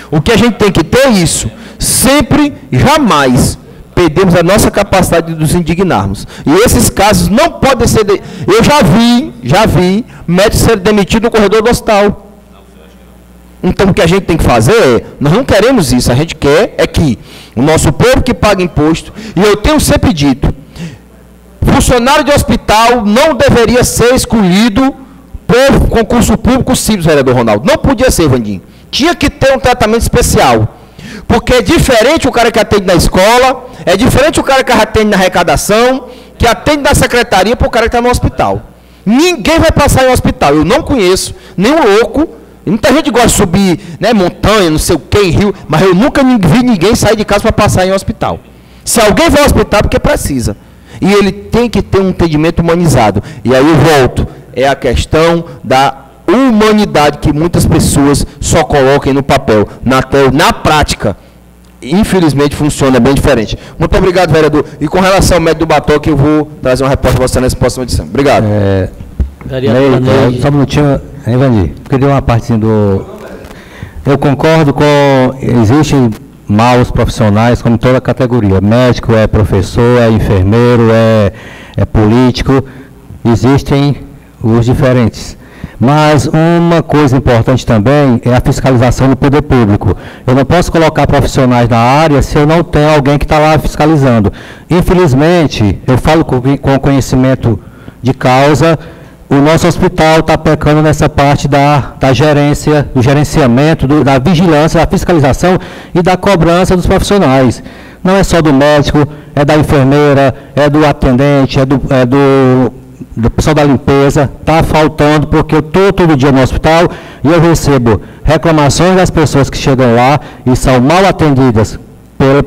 o que a gente tem que ter é isso. Sempre, jamais, perdemos a nossa capacidade de nos indignarmos. E esses casos não podem ser... Eu já vi médico ser demitido no corredor do hospital. Então, o que a gente tem que fazer é, nós não queremos isso, a gente quer é que o nosso povo que paga imposto, e eu tenho sempre dito, funcionário de hospital não deveria ser escolhido por concurso público simples, vereador Ronaldo. Não podia ser, Vandinho. Tinha que ter um tratamento especial. Porque é diferente o cara que atende na escola, é diferente o cara que atende na arrecadação, que atende na secretaria, para o cara que está no hospital. Ninguém vai passar em um hospital. Eu não conheço nenhum louco. Muita gente gosta de subir, né, montanha, não sei o que, em rio, mas eu nunca vi ninguém sair de casa para passar em um hospital. Se alguém vai ao hospital, porque precisa. E ele tem que ter um entendimento humanizado. E aí eu volto, é a questão da humanidade que muitas pessoas só colocam no papel. Na prática, infelizmente, funciona bem diferente. Muito obrigado, vereador. E com relação ao médico do Batoque, eu vou trazer uma resposta para você nessa próxima edição. Obrigado. Só um minutinho, Vandir, porque deu uma partezinha do... Eu concordo com... Existem maus profissionais, como toda categoria. Médico, é professor, é enfermeiro, é político. Existem os diferentes. Mas uma coisa importante também é a fiscalização do poder público. Eu não posso colocar profissionais na área se eu não tenho alguém que está lá fiscalizando. Infelizmente, eu falo com conhecimento de causa, o nosso hospital está pecando nessa parte da gerência, do gerenciamento, da vigilância, da fiscalização e da cobrança dos profissionais. Não é só do médico, é da enfermeira, é do atendente, é do pessoal da limpeza. Está faltando, porque eu estou todo dia no hospital e eu recebo reclamações das pessoas que chegam lá e são mal atendidas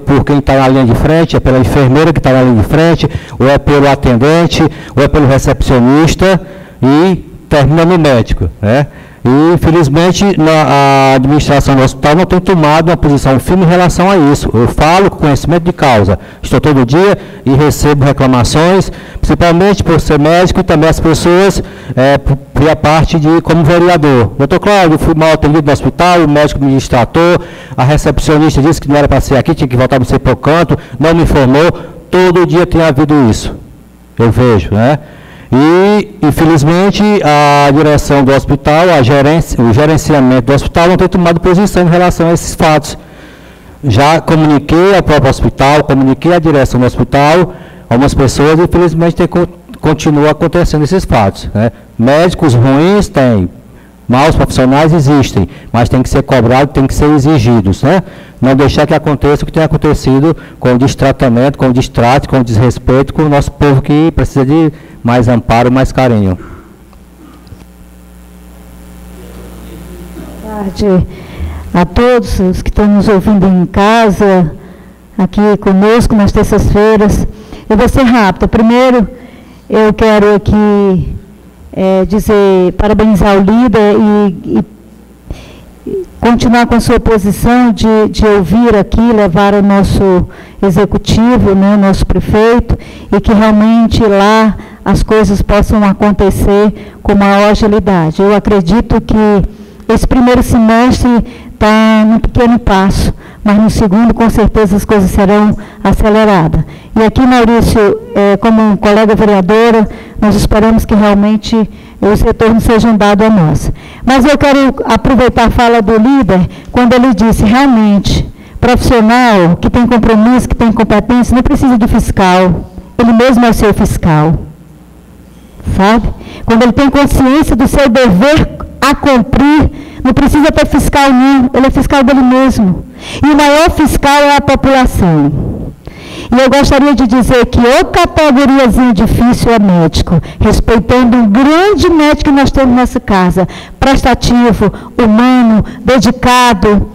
por quem está na linha de frente, é pela enfermeira que está na linha de frente, ou é pelo atendente, ou é pelo recepcionista, e termina no médico, né? E, infelizmente, a administração do hospital não tem tomado uma posição firme em relação a isso. Eu falo com conhecimento de causa. Estou todo dia e recebo reclamações, principalmente por ser médico e também as pessoas, por a parte de como vereador. Doutor Cláudio, fui mal atendido no hospital, o médico me distratou, a recepcionista disse que não era para ser aqui, tinha que voltar para ser para o canto, não me informou. Todo dia tem havido isso. Eu vejo, né? E, infelizmente, a direção do hospital, o gerenciamento do hospital não tem tomado posição em relação a esses fatos. Já comuniquei ao próprio hospital, comuniquei à direção do hospital, algumas pessoas, e, infelizmente, continua acontecendo esses fatos, né? Médicos ruins tem, maus profissionais existem, mas tem que ser cobrado, tem que ser exigidos, né? Não deixar que aconteça o que tem acontecido com o destratamento, com o destrate, com o desrespeito com o nosso povo que precisa de mais amparo, mais carinho. Boa tarde a todos os que estão nos ouvindo em casa, aqui conosco nas terças-feiras. Eu vou ser rápida. Primeiro, eu quero aqui parabenizar o líder e continuar com a sua posição de ouvir aqui, levar o nosso executivo, né, nosso prefeito, e que realmente lá as coisas possam acontecer com maior agilidade. Eu acredito que esse primeiro semestre está num pequeno passo, mas no segundo, com certeza, as coisas serão aceleradas. E aqui, Maurício, como um colega vereadora, nós esperamos que realmente os retornos sejam dados a nós. Mas eu quero aproveitar a fala do líder, quando ele disse, realmente, profissional que tem compromisso, que tem competência, não precisa de fiscal. Ele mesmo é o seu fiscal. Sabe? Quando ele tem consciência do seu dever a cumprir, não precisa ter fiscal nenhum, ele é fiscal dele mesmo. E o maior fiscal é a população. E eu gostaria de dizer que o categoriazinho difícil é médico, respeitando um grande médico que nós temos nessa casa, prestativo, humano, dedicado.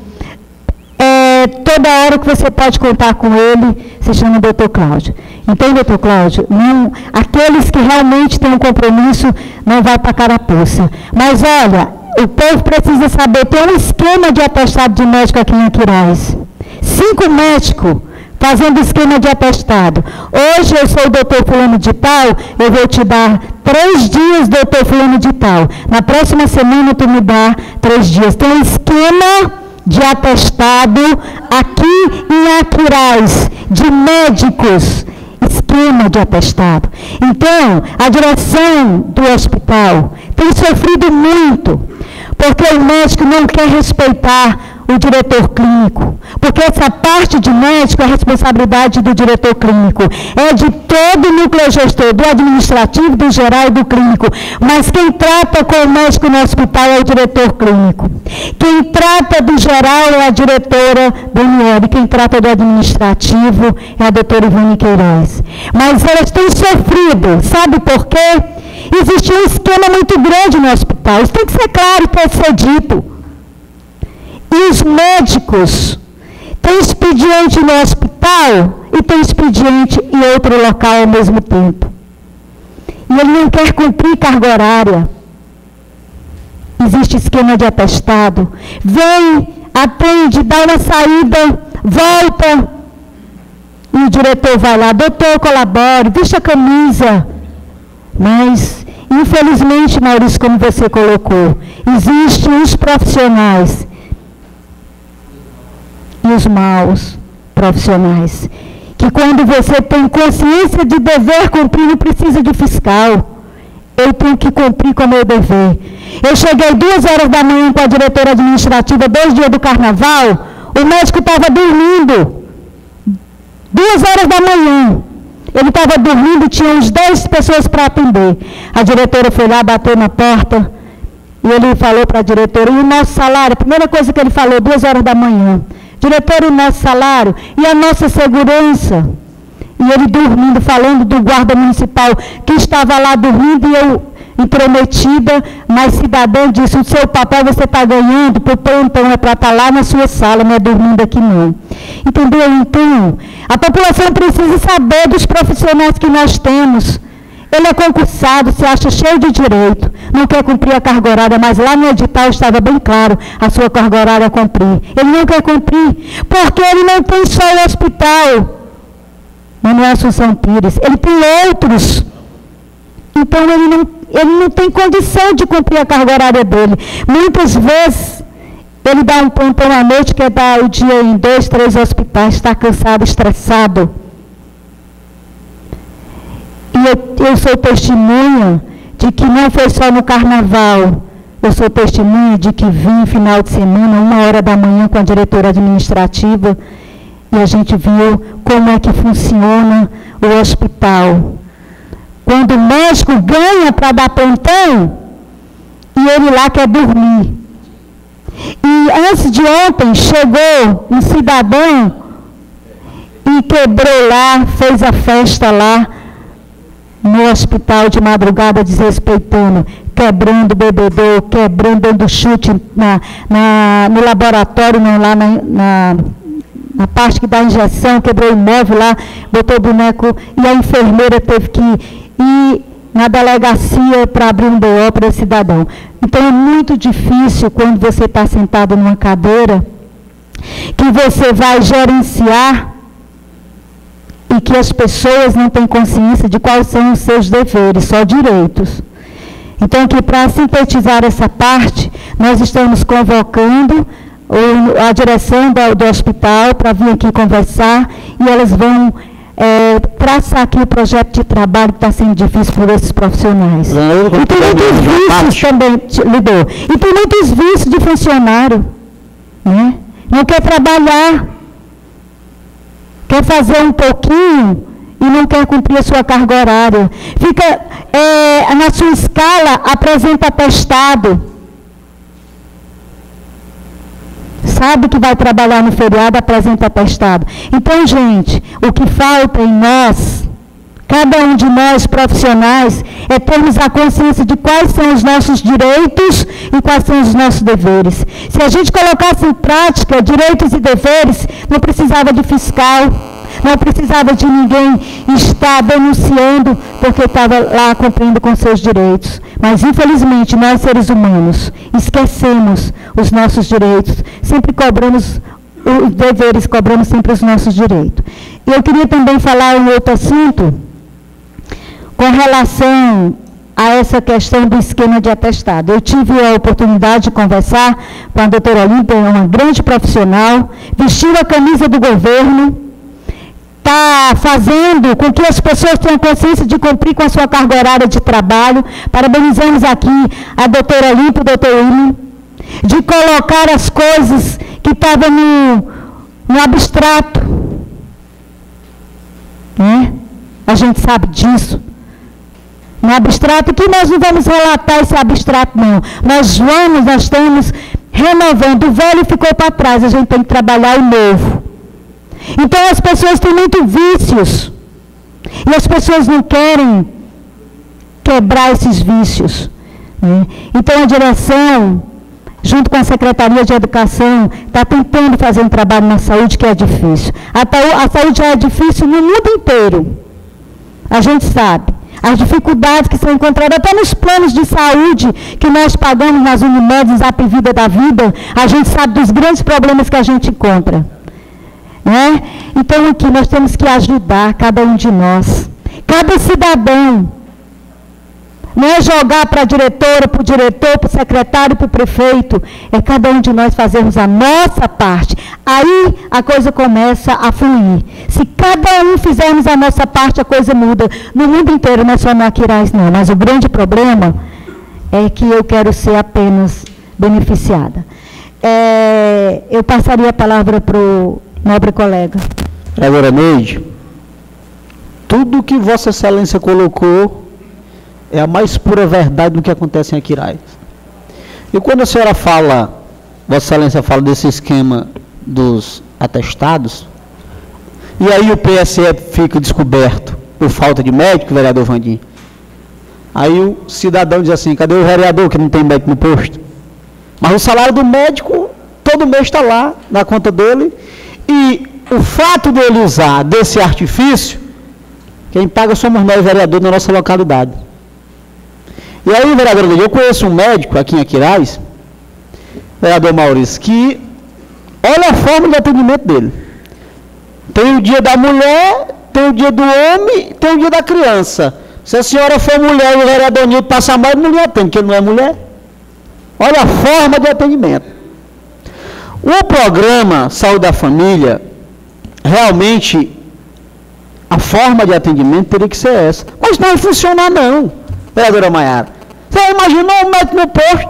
Toda hora que você pode contar com ele, se chama Dr. Cláudio. Então, Dr. Cláudio, não, aqueles que realmente têm um compromisso, não vai para a carapuça. Mas olha, o povo precisa saber, tem um esquema de atestado de médico aqui em Aquiraz. 5 médicos fazendo esquema de atestado. Hoje eu sou o doutor fulano de tal, eu vou te dar 3 dias, doutor fulano de tal. Na próxima semana tu me dá 3 dias. Tem um esquema de atestado aqui em Aquiraz, de médicos. Esquema de atestado. Então, a direção do hospital tem sofrido muito, porque o médico não quer respeitar o diretor clínico, porque essa parte de médico é responsabilidade do diretor clínico, é de todo o núcleo gestor, do administrativo, do geral e do clínico, mas quem trata com o médico no hospital é o diretor clínico, quem trata do geral é a diretora Daniela, quem trata do administrativo é a doutora Ivone Queiroz. Mas elas têm sofrido, sabe por quê? Existe um esquema muito grande no hospital, isso tem que ser claro, tem que ser dito. E os médicos têm expediente no hospital e têm expediente em outro local ao mesmo tempo. E ele não quer cumprir carga horária. Existe esquema de atestado. Vem, atende, dá uma saída, volta. E o diretor vai lá, doutor, colabore, veste a camisa. Mas, infelizmente, Maurício, como você colocou, existem os profissionais e os maus profissionais, que quando você tem consciência de dever cumprir, não precisa de fiscal. Eu tenho que cumprir com o meu dever. Eu cheguei 2 horas da manhã com a diretora administrativa, 2 dias do carnaval, o médico estava dormindo. 2 horas da manhã. Ele estava dormindo, tinha uns 10 pessoas para atender. A diretora foi lá, bateu na porta, e ele falou para a diretora, e o nosso salário, a primeira coisa que ele falou, 2 horas da manhã, diretor, o nosso salário e a nossa segurança. E ele dormindo, falando do guarda municipal que estava lá dormindo, e eu, intrometida, mas cidadão disse, o seu papel você está ganhando, para o plantão é para estar lá na sua sala, não é dormindo aqui não. Entendeu? Então, a população precisa saber dos profissionais que nós temos. Ele é concursado, se acha cheio de direito, não quer cumprir a carga horária, mas lá no edital estava bem claro a sua carga horária a cumprir. Ele não quer cumprir, porque ele não tem só o hospital, Manuel Assunção Pires, ele tem outros. Então ele não tem condição de cumprir a carga horária dele. Muitas vezes ele dá um plantão à noite, quer dar o dia em 2, 3 hospitais, está cansado, estressado. E eu sou testemunha de que não foi só no carnaval. Eu sou testemunha de que vim final de semana, 1h da manhã, com a diretora administrativa, e a gente viu como é que funciona o hospital. Quando o médico ganha para dar plantão, e ele lá quer dormir. E antes de ontem, chegou um cidadão e quebrou lá, fez a festa lá, no hospital de madrugada, desrespeitando, quebrando o bebedor, quebrando, dando chute no laboratório, lá na parte que dá injeção, quebrou o imóvel lá, botou o boneco, e a enfermeira teve que ir na delegacia para abrir um BO para esse cidadão. Então é muito difícil quando você está sentado numa cadeira, que você vai gerenciar e que as pessoas não têm consciência de quais são os seus deveres, só direitos. Então, que para sintetizar essa parte, nós estamos convocando a direção do hospital para vir aqui conversar e elas vão traçar aqui o projeto de trabalho que está sendo difícil por esses profissionais. E tem muitos vícios também, Lidor. E tem muitos vícios de funcionário, né? Não quer trabalhar, quer fazer um pouquinho e não quer cumprir a sua carga horária. Fica, na sua escala, apresenta atestado. Sabe que vai trabalhar no feriado, apresenta atestado. Então, gente, o que falta em nós, cada um de nós profissionais, é termos a consciência de quais são os nossos direitos e quais são os nossos deveres. Se a gente colocasse em prática direitos e deveres, não precisava de fiscal, não precisava de ninguém estar denunciando porque estava lá cumprindo com seus direitos. Mas, infelizmente, nós, seres humanos, esquecemos os nossos direitos, sempre cobramos os deveres, cobramos sempre os nossos direitos. E eu queria também falar um outro assunto com relação a essa questão do esquema de atestado. Eu tive a oportunidade de conversar com a doutora Olímpia, uma grande profissional, vestiu a camisa do governo, está fazendo com que as pessoas tenham consciência de cumprir com a sua carga horária de trabalho. Parabenizamos aqui a doutora Olímpia e o doutor William, de colocar as coisas que estavam no abstrato. Né? A gente sabe disso. No abstrato, que nós não vamos relatar esse abstrato, não. Nós estamos renovando. O velho ficou para trás, a gente tem que trabalhar o novo. Então, as pessoas têm muitos vícios. E as pessoas não querem quebrar esses vícios. Né? Então, a direção, junto com a Secretaria de Educação, está tentando fazer um trabalho na saúde que é difícil. A saúde já é difícil no mundo inteiro. A gente sabe. As dificuldades que são encontradas até nos planos de saúde que nós pagamos nas Unimed, nos Zap Vida da Vida, a gente sabe dos grandes problemas que a gente encontra. Né? Então, aqui nós temos que ajudar cada um de nós, cada cidadão. Não é jogar para a diretora, para o diretor, para o secretário, para o prefeito. É cada um de nós fazermos a nossa parte. Aí a coisa começa a fluir. Se cada um fizermos a nossa parte, a coisa muda. No mundo inteiro, não é só no Aquiraz, não. Mas o grande problema é que eu quero ser apenas beneficiada. Eu passaria a palavra para o nobre colega. Vereadora Neide, tudo que Vossa Excelência colocou é a mais pura verdade do que acontece em Aquiraz. E quando a senhora fala, Vossa Excelência fala desse esquema dos atestados, e aí o PSE fica descoberto por falta de médico, vereador Vandinho, aí o cidadão diz assim, cadê o vereador que não tem médico no posto? Mas o salário do médico, todo mês está lá, na conta dele, e o fato de ele usar desse artifício, quem paga somos nós, vereadores, na nossa localidade. E aí, vereador, eu conheço um médico aqui em Aquiraz, vereador Maurício, que olha a forma de atendimento dele. Tem o dia da mulher, tem o dia do homem, tem o dia da criança. Se a senhora for mulher e o vereador Nilton passar mal, ele não lhe atende, porque ele não é mulher. Olha a forma de atendimento. O programa Saúde da Família, realmente, a forma de atendimento teria que ser essa. Mas não vai funcionar, não, vereadora Maiara. Você imaginou um médico no posto,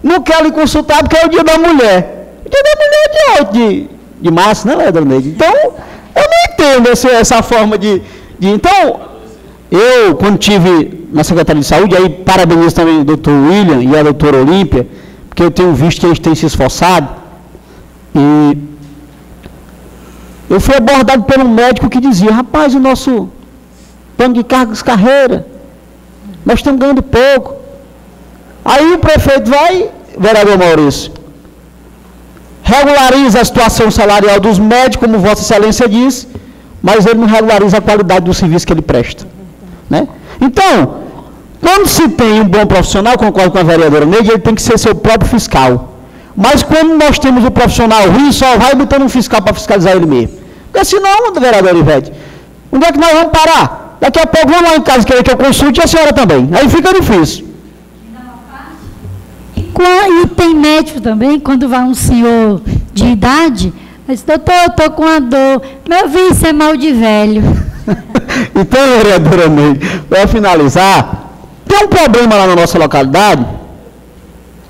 não quer lhe consultar porque é o dia da mulher. O dia da mulher é dia 8 de março, né, vereadora Neide? Então, eu não entendo essa forma de... Então, eu, quando estive na Secretaria de Saúde, aí parabenizo também o doutor William e a doutora Olímpia, porque eu tenho visto que eles têm se esforçado, e eu fui abordado por um médico que dizia, rapaz, o nosso plano de carreira, nós estamos ganhando pouco. Aí o prefeito vai, vereador Maurício, regulariza a situação salarial dos médicos, como Vossa Excelência disse, mas ele não regulariza a qualidade do serviço que ele presta. Né? Então, quando se tem um bom profissional, concordo com a vereadora Neide, ele tem que ser seu próprio fiscal. Mas quando nós temos um profissional ruim, só vai botando um fiscal para fiscalizar ele mesmo. Porque senão, vereador Ivete, onde é que nós vamos parar? Daqui a pouco vamos lá em casa querer que eu consulte e a senhora também. Aí fica difícil. E tem médico também, quando vai um senhor de idade, eu disse, doutor, eu estou com a dor. Meu vício é mal de velho. Então, vereadora Neide, para finalizar, tem um problema lá na nossa localidade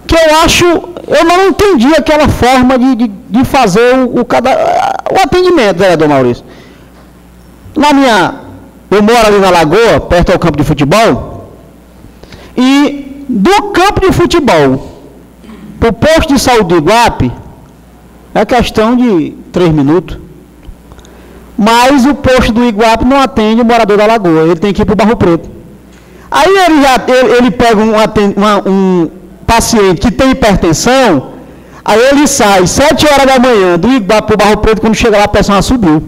que eu não entendi aquela forma de fazer o atendimento, vereador Maurício. Eu moro ali na Lagoa, perto ao campo de futebol, e do campo de futebol para o posto de saúde do Iguape, é questão de 3 minutos. Mas o posto do Iguape não atende o morador da Lagoa, ele tem que ir para o Barro Preto. Aí ele pega um paciente que tem hipertensão, aí ele sai 7 horas da manhã do Iguape para o Barro Preto, quando chega lá a pressão subiu.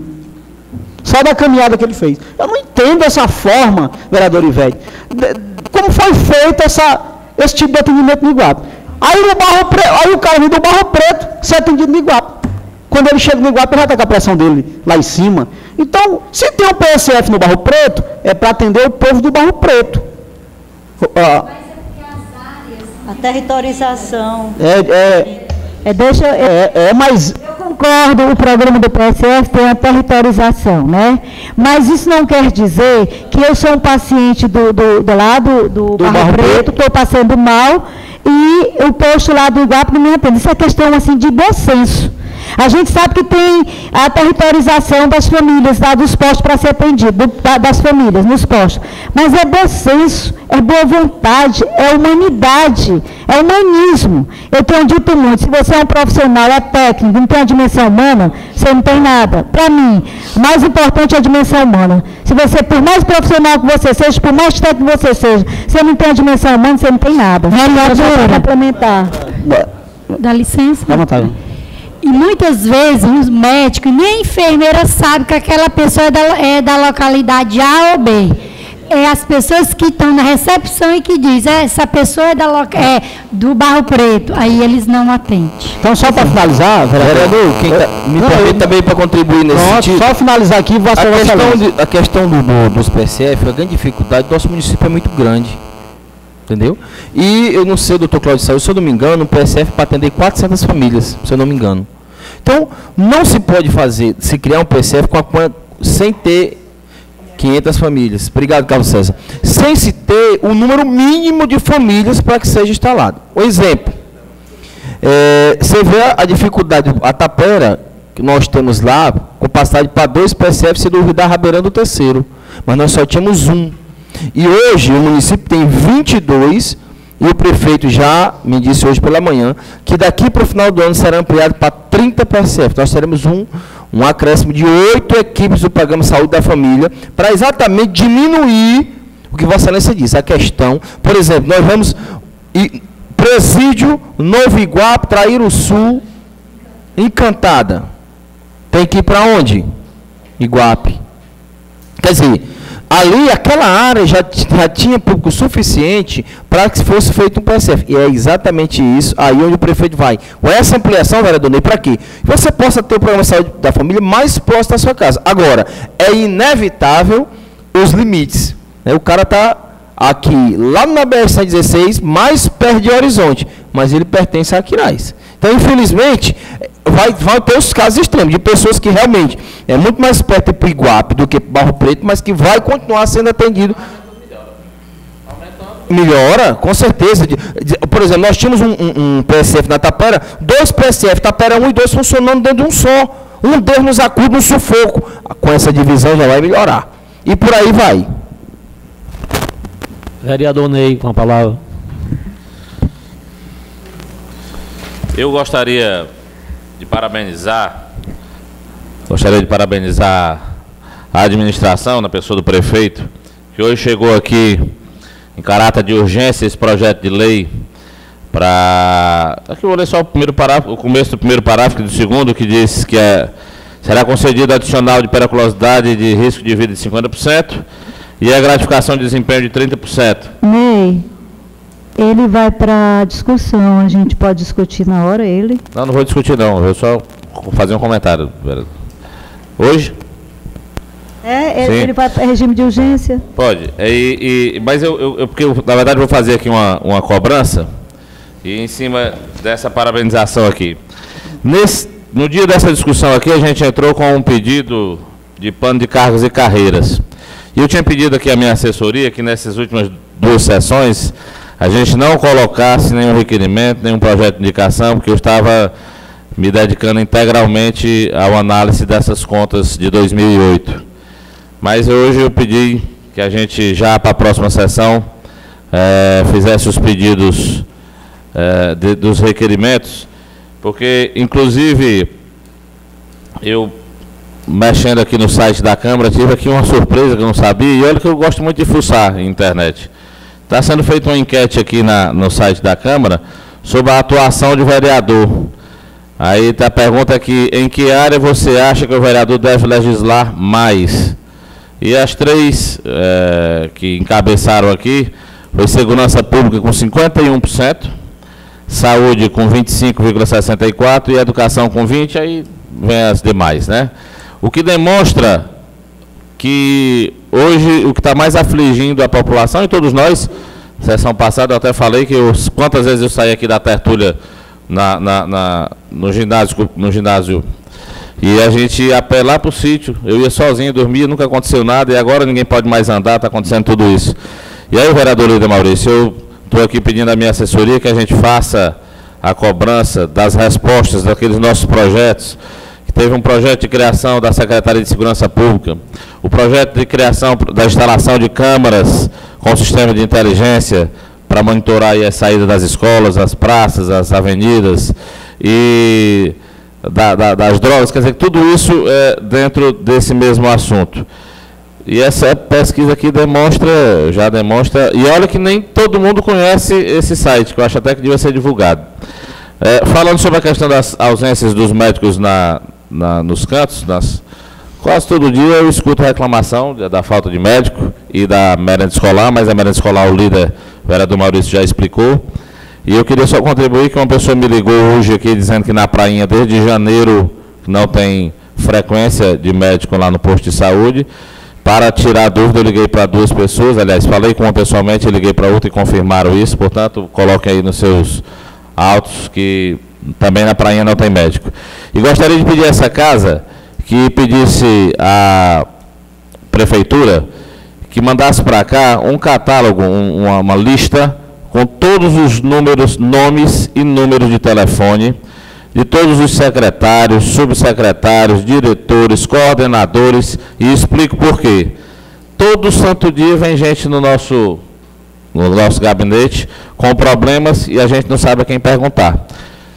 Só da caminhada que ele fez. Eu não entendo essa forma, vereador Ivete, como foi feito esse tipo de atendimento no Iguape. Aí o cara vem do Barro Preto ser atendido no Iguape. Quando ele chega no Iguape, ele já está com a pressão dele lá em cima. Então, se tem um PSF no Barro Preto, é para atender o povo do Barro Preto. A territorização. Mas eu concordo, o programa do PSF tem a territorização, né? Mas isso não quer dizer que eu sou um paciente do Barro Preto, estou passando mal, e o posto lá do Iguape não me atende. Isso é questão assim, de bom senso. A gente sabe que tem a territorização das famílias, dos postos para ser atendido, das famílias, nos postos. Mas é bom senso, é boa vontade, é humanidade, é humanismo. Eu tenho dito muito, se você é um profissional, é técnico, não tem a dimensão humana, você não tem nada. Para mim, o mais importante é a dimensão humana. Se você, por mais profissional que você seja, por mais técnico que você seja, você não tem a dimensão humana, você não tem nada. Para complementar. Dá licença? Dá vontade. E muitas vezes os médicos, nem a enfermeira sabe que aquela pessoa é da localidade A ou B. É as pessoas que estão na recepção e que dizem, essa pessoa é do Barro Preto. Aí eles não atendem. Então, só para finalizar, vereador, me permite também para contribuir nesse sentido. Só finalizar aqui, a questão dos PSF, a grande dificuldade do nosso município é muito grande. Entendeu? E eu não sei, o doutor Cláudio saiu, se eu não me engano, um PSF para atender 400 famílias, se eu não me engano. Então, não se pode se criar um PSF sem ter 500 famílias. Obrigado, Carlos César. Sem se ter o número mínimo de famílias para que seja instalado. Um exemplo. Você vê a dificuldade, a tapera que nós temos lá, com passagem para 2 PSF, se duvidar, rabeirando o 3º. Mas nós só tínhamos 1. E hoje o município tem 22, e o prefeito já me disse hoje pela manhã, que daqui para o final do ano será ampliado para 30 PSF. Nós teremos um acréscimo de 8 equipes do programa Saúde da Família, para exatamente diminuir o que Vossa Excelência disse, a questão. Por exemplo, nós vamos Presídio, Novo Iguape, Traíra-Sul, Encantada. Tem que ir para onde? Iguape. Quer dizer, ali, aquela área já tinha público suficiente para que fosse feito um PSF. E é exatamente isso aí onde o prefeito vai. Com essa ampliação, vereador Ney, para quê? Você possa ter o programa de saúde da família mais próximo da sua casa. Agora, é inevitável os limites. O cara está aqui, lá na BR-116, mais perto de Horizonte, mas ele pertence a Aquiraz. Então, infelizmente, vai ter os casos extremos, de pessoas que realmente é muito mais perto para o Iguape do que para o Barro Preto, mas que vai continuar sendo atendido. Melhora, com certeza. Por exemplo, nós tínhamos um PSF na Tapera, 2 PSF, Tapera 1 e 2 funcionando dentro de um só. Um deles nos acude no sufoco. Com essa divisão já vai melhorar. E por aí vai. Vereador Ney, com a palavra. Eu gostaria de parabenizar a administração, na pessoa do prefeito, que hoje chegou aqui em caráter de urgência esse projeto de lei para... Aqui eu vou ler só o começo do primeiro parágrafo e do segundo, que diz que será concedido adicional de periculosidade e de risco de vida de 50% e a gratificação de desempenho de 30%. Ney, ele vai para discussão, a gente pode discutir na hora ele? Não vou discutir não, eu só fazer um comentário. Hoje? Ele vai para regime de urgência? Pode, mas porque na verdade vou fazer aqui uma cobrança, e em cima dessa parabenização aqui. no dia dessa discussão aqui, a gente entrou com um pedido de plano de cargos e carreiras. E eu tinha pedido aqui à minha assessoria que nessas últimas 2 sessões a gente não colocasse nenhum requerimento, nenhum projeto de indicação, porque eu estava me dedicando integralmente ao análise dessas contas de 2008. Mas hoje eu pedi que a gente já para a próxima sessão fizesse os pedidos dos requerimentos, porque inclusive eu, mexendo aqui no site da Câmara, tive aqui uma surpresa que eu não sabia, e olha que eu gosto muito de fuçar na internet. Está sendo feita uma enquete aqui no site da Câmara sobre a atuação de vereador. Aí está a pergunta aqui: em que área você acha que o vereador deve legislar mais? E as 3 que encabeçaram aqui foi segurança pública com 51%, saúde com 25,64% e educação com 20%, aí vem as demais, né? O que demonstra que hoje o que está mais afligindo a população e todos nós, sessão passada eu até falei que quantas vezes eu saí aqui da tertúlia no ginásio e a gente ia apelar para o sítio, eu ia sozinho, dormia, nunca aconteceu nada, e agora ninguém pode mais andar, está acontecendo tudo isso. E aí, vereador Líder Maurício, eu estou aqui pedindo à minha assessoria que a gente faça a cobrança das respostas daqueles nossos projetos. Teve um projeto de criação da Secretaria de Segurança Pública, o projeto de criação da instalação de câmaras com sistema de inteligência para monitorar aí a saída das escolas, as praças, as avenidas das drogas, quer dizer, tudo isso é dentro desse mesmo assunto. E essa pesquisa aqui já demonstra, e olha que nem todo mundo conhece esse site, que eu acho até que devia ser divulgado. Falando sobre a questão das ausências dos médicos nos cantos, quase todo dia eu escuto reclamação da falta de médico e da merenda escolar, mas a merenda escolar o líder, o vereador Maurício, já explicou. E eu queria só contribuir que uma pessoa me ligou hoje aqui dizendo que na prainha desde janeiro não tem frequência de médico lá no posto de saúde. Para tirar a dúvida, eu liguei para 2 pessoas, aliás, falei com uma pessoalmente, eu liguei para outra e confirmaram isso, portanto, coloquem aí nos seus autos que também na prainha não tem médico. E gostaria de pedir a essa casa que pedisse à prefeitura que mandasse para cá um catálogo, uma lista com todos os nomes e números de telefone de todos os secretários, subsecretários, diretores, coordenadores, e explico por quê. Todo santo dia vem gente no nosso gabinete com problemas e a gente não sabe a quem perguntar.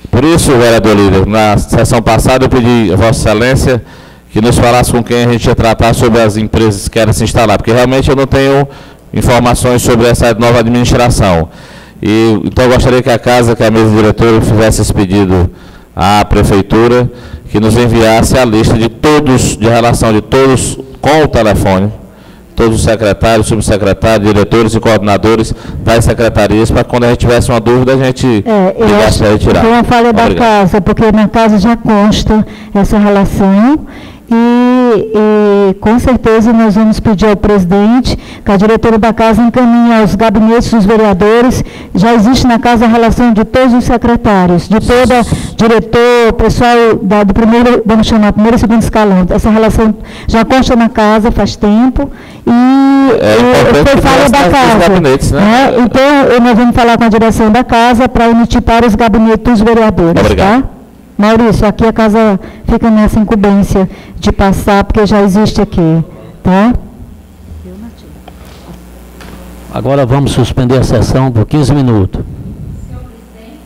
Por isso, vereador Líder, na sessão passada eu pedi a Vossa Excelência que nos falasse com quem a gente ia tratar sobre as empresas que querem se instalar, porque realmente eu não tenho informações sobre essa nova administração. Então eu gostaria que a casa, que a mesa diretora fizesse esse pedido à prefeitura, que nos enviasse a lista de todos, de relação de todos com o telefone, todos os secretários, subsecretários, diretores e coordenadores das secretarias, para quando a gente tivesse uma dúvida, a gente ligasse para retirar. Foi uma falha da casa, porque na casa já consta essa relação. E com certeza nós vamos pedir ao presidente que a diretora da casa encaminhe aos gabinetes dos vereadores. Já existe na casa a relação de todos os secretários, de toda diretor, pessoal do primeiro, vamos chamar, primeiro e segundo escalão. Essa relação já consta na casa faz tempo e foi falha da casa. Né? Então, nós vamos falar com a direção da casa para emitir para os gabinetes dos vereadores. Obrigado. Tá? Maurício, aqui a casa fica nessa incumbência de passar, porque já existe aqui, tá? Agora vamos suspender a sessão por 15 minutos. Senhor presidente,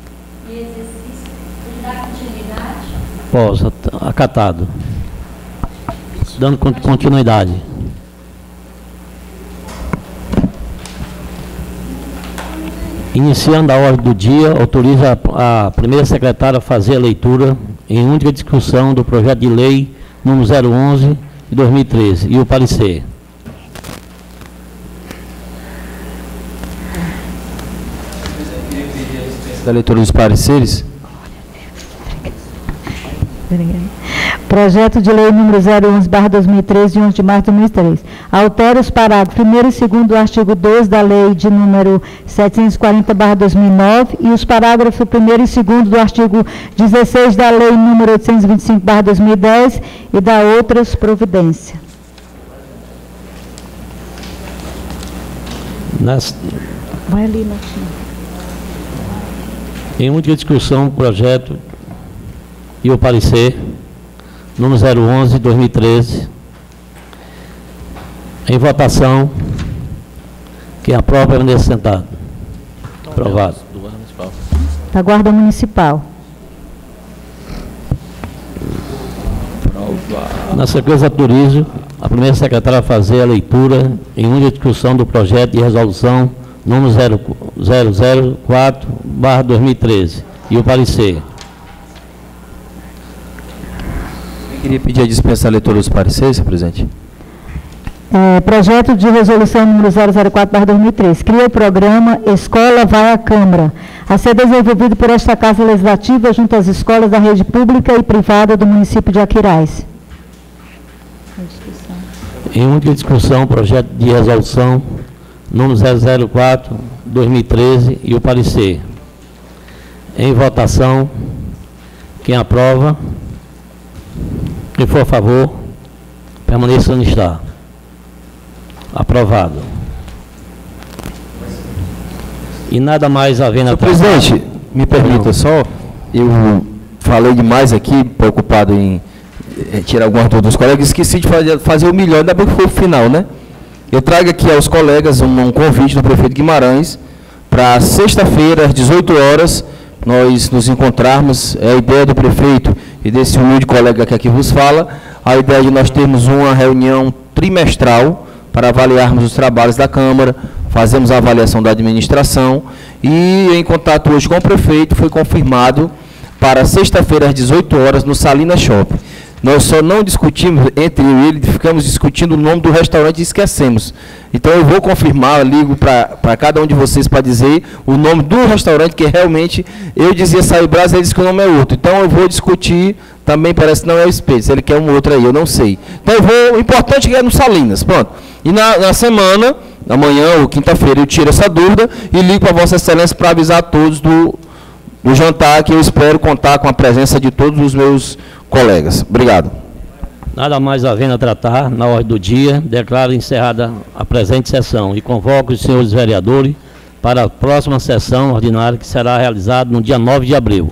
em exercício, ele dá continuidade? Posso, acatado. Dando continuidade. Iniciando a ordem do dia, autoriza a primeira secretária a fazer a leitura em única discussão do projeto de lei número 011 de 2013 e o parecer. Da leitura dos pareceres. Projeto de lei número 011/2013, de 11 de março de 2003. Altera os parágrafos 1º e 2º do artigo 12 da lei de número 740/2009 e os parágrafos 1º e 2º do artigo 16 da lei número 825/2010 e da outras providências. Vai ali, Martinho. Em única discussão, o projeto e o parecer número 011/2013. Em votação. Quem aprova, permaneça sentado. Aprovado. Da Guarda Municipal. Na sequência, autorizo a primeira secretária a fazer a leitura em única discussão do projeto de resolução número 004/2013 e o parecer. Eu queria pedir a dispensa da leitura dos pareceres, senhor presidente. Projeto de resolução número 004/2003. Cria o programa Escola Vai à Câmara, a ser desenvolvido por esta Casa Legislativa junto às escolas da rede pública e privada do município de Aquiraz. Em única discussão, projeto de resolução número 004/2013 e o parecer. Em votação, quem aprova, quem for a favor, permaneça onde está. Aprovado. E nada mais havendo... Senhor presidente, me permita só, eu falei demais aqui, preocupado em tirar algumas dúvidas dos colegas, esqueci de fazer o melhor, ainda bem que foi o final, né? Eu trago aqui aos colegas um convite do prefeito Guimarães para sexta-feira, às 18 horas, nós nos encontrarmos. É a ideia do prefeito e desse humilde colega que aqui vos fala, a ideia de nós termos uma reunião trimestral para avaliarmos os trabalhos da Câmara, fazemos a avaliação da administração e, em contato hoje com o prefeito, foi confirmado para sexta-feira, às 18 horas, no Salinas Shopping. Nós só não discutimos, entre eu e ele, ficamos discutindo o nome do restaurante e esquecemos. Então, eu vou confirmar, ligo para cada um de vocês para dizer o nome do restaurante, que realmente, eu dizia Sair Brás, ele disse que o nome é outro. Então, eu vou discutir, também parece que não é o Espelho, se ele quer um outro aí, eu não sei. Então, o importante é que é no Salinas, pronto. E na semana, amanhã ou quinta-feira, eu tiro essa dúvida e ligo para Vossa Excelência para avisar a todos do jantar, que eu espero contar com a presença de todos os meus colegas. Obrigado. Nada mais havendo a tratar, na ordem do dia, declaro encerrada a presente sessão e convoco os senhores vereadores para a próxima sessão ordinária, que será realizada no dia 9 de abril.